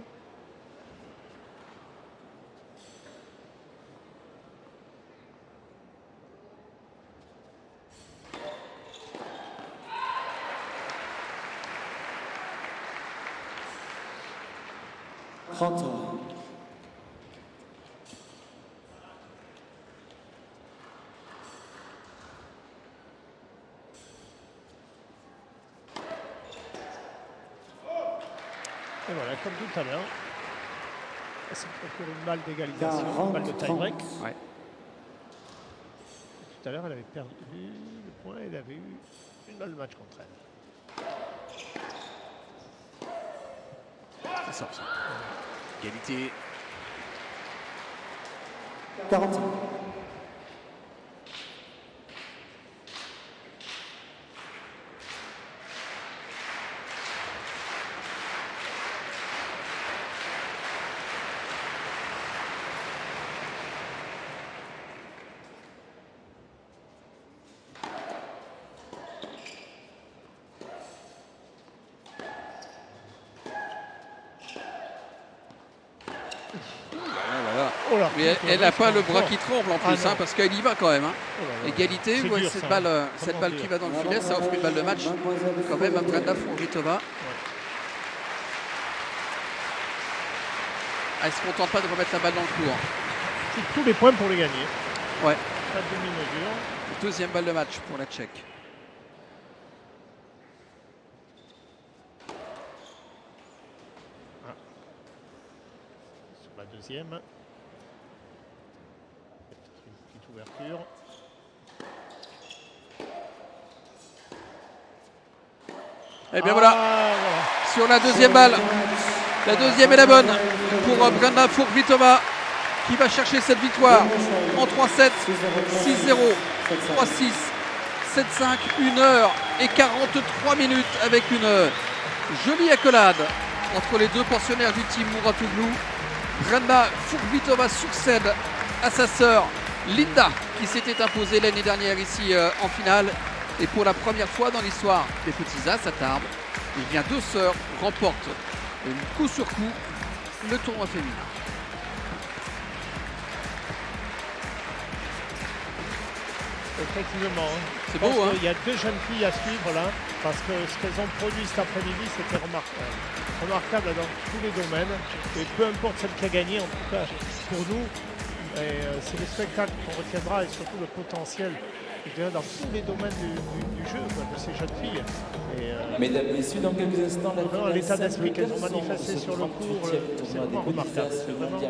Et voilà, comme tout à l'heure, Ça procure une balle d'égalisation, une balle de tie-break. Ouais. Tout à l'heure, elle avait perdu le point, elle avait eu une balle de match contre elle. Ça sort ça. Égalité. 45. Oh là, Mais elle n'a pas le bras qui tremble en plus, non. parce qu'elle y va quand même. Oh là là. Égalité, C'est ouais, dur, cette ça, balle, vraiment qui dur. va dans le filet, ça offre une balle de match quand même à Brenda Furvitova. Elle ne se contente pas de remettre la balle dans le court. C'est tous les points pour les gagner. Ouais. Pas de demi-mesure. Deuxième balle de match pour la Tchèque. Sur la deuxième. Peut-être une petite ouverture. Et bien voilà, sur la deuxième balle. La deuxième est la bonne pour Brenda Furvitova qui va chercher cette victoire en 3-7, 6-0, 3-6, 7-5, 1h43 avec une jolie accolade entre les deux pensionnaires du team Mouratoglou. Brenda Furvitova succède à sa sœur Linda qui s'était imposée l'année dernière ici en finale. Et pour la première fois dans l'histoire des petits As à Tarbes, eh bien deux sœurs remportent coup sur coup le tournoi féminin. Effectivement. C'est beau, hein? Il y a deux jeunes filles à suivre là, parce que ce qu'elles ont produit cet après-midi, c'était remarquable. Remarquable dans tous les domaines. Et peu importe celle qui a gagné, en tout cas pour nous, c'est le spectacle qu'on retiendra et surtout le potentiel dans tous les domaines du jeu de ces jeunes filles. Mesdames, Messieurs, dans quelques instants, l'état d'esprit qu'elles ont manifesté sur le cours, c'est vraiment remarquable. C'est vraiment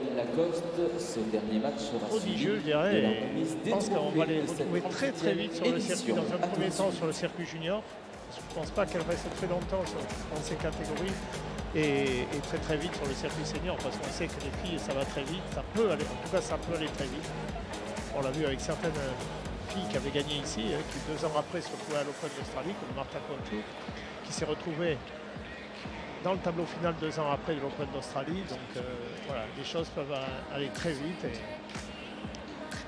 ce dernier match sera prodigieux, je dirais. Je pense qu'on va les retrouver très très vite sur le circuit, dans un premier temps sur le circuit junior. Je ne pense pas qu'elles restent très longtemps dans ces catégories et très très vite sur le circuit senior, parce qu'on sait que les filles, ça va très vite, ça peut aller, en tout cas ça peut aller très vite. On l'a vu avec certaines filles qui avaient gagné ici, qui 2 ans après se retrouvaient à l'Open d'Australie, comme Marta Kontiouk, qui s'est retrouvée dans le tableau final 2 ans après de l'Open d'Australie. Donc voilà, les choses peuvent aller très vite.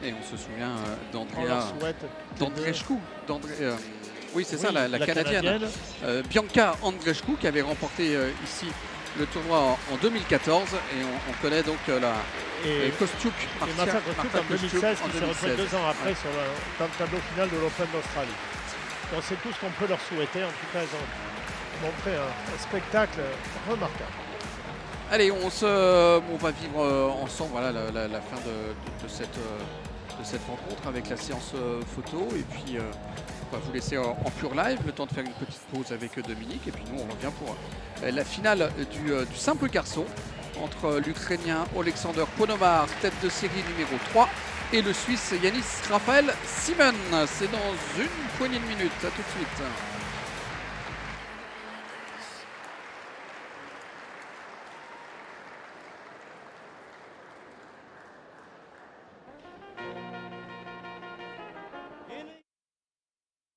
Et on se souvient d'Andrea d'Andreescu. Oui, c'est ça, la Canadienne. Bianca Andreescu qui avait remporté ici le tournoi en 2014. Et on connaît donc Kostyuk. Et Marta Kostyuk en 2016, qui s'est retrouvée 2 ans après dans le tableau final de l'Open d'Australie. Donc c'est tout ce qu'on peut leur souhaiter. En tout cas, elles ont montré un spectacle remarquable. Allez, on va vivre ensemble la fin de cette rencontre avec la séance photo. Et puis, on va vous laisser en pur live, le temps de faire une petite pause avec Dominique. Et puis nous, on revient pour la finale du simple garçon entre l'Ukrainien Alexander Ponomar, tête de série numéro 3, et le Suisse Yanis Raphael Simon. C'est dans une poignée de minutes. À tout de suite.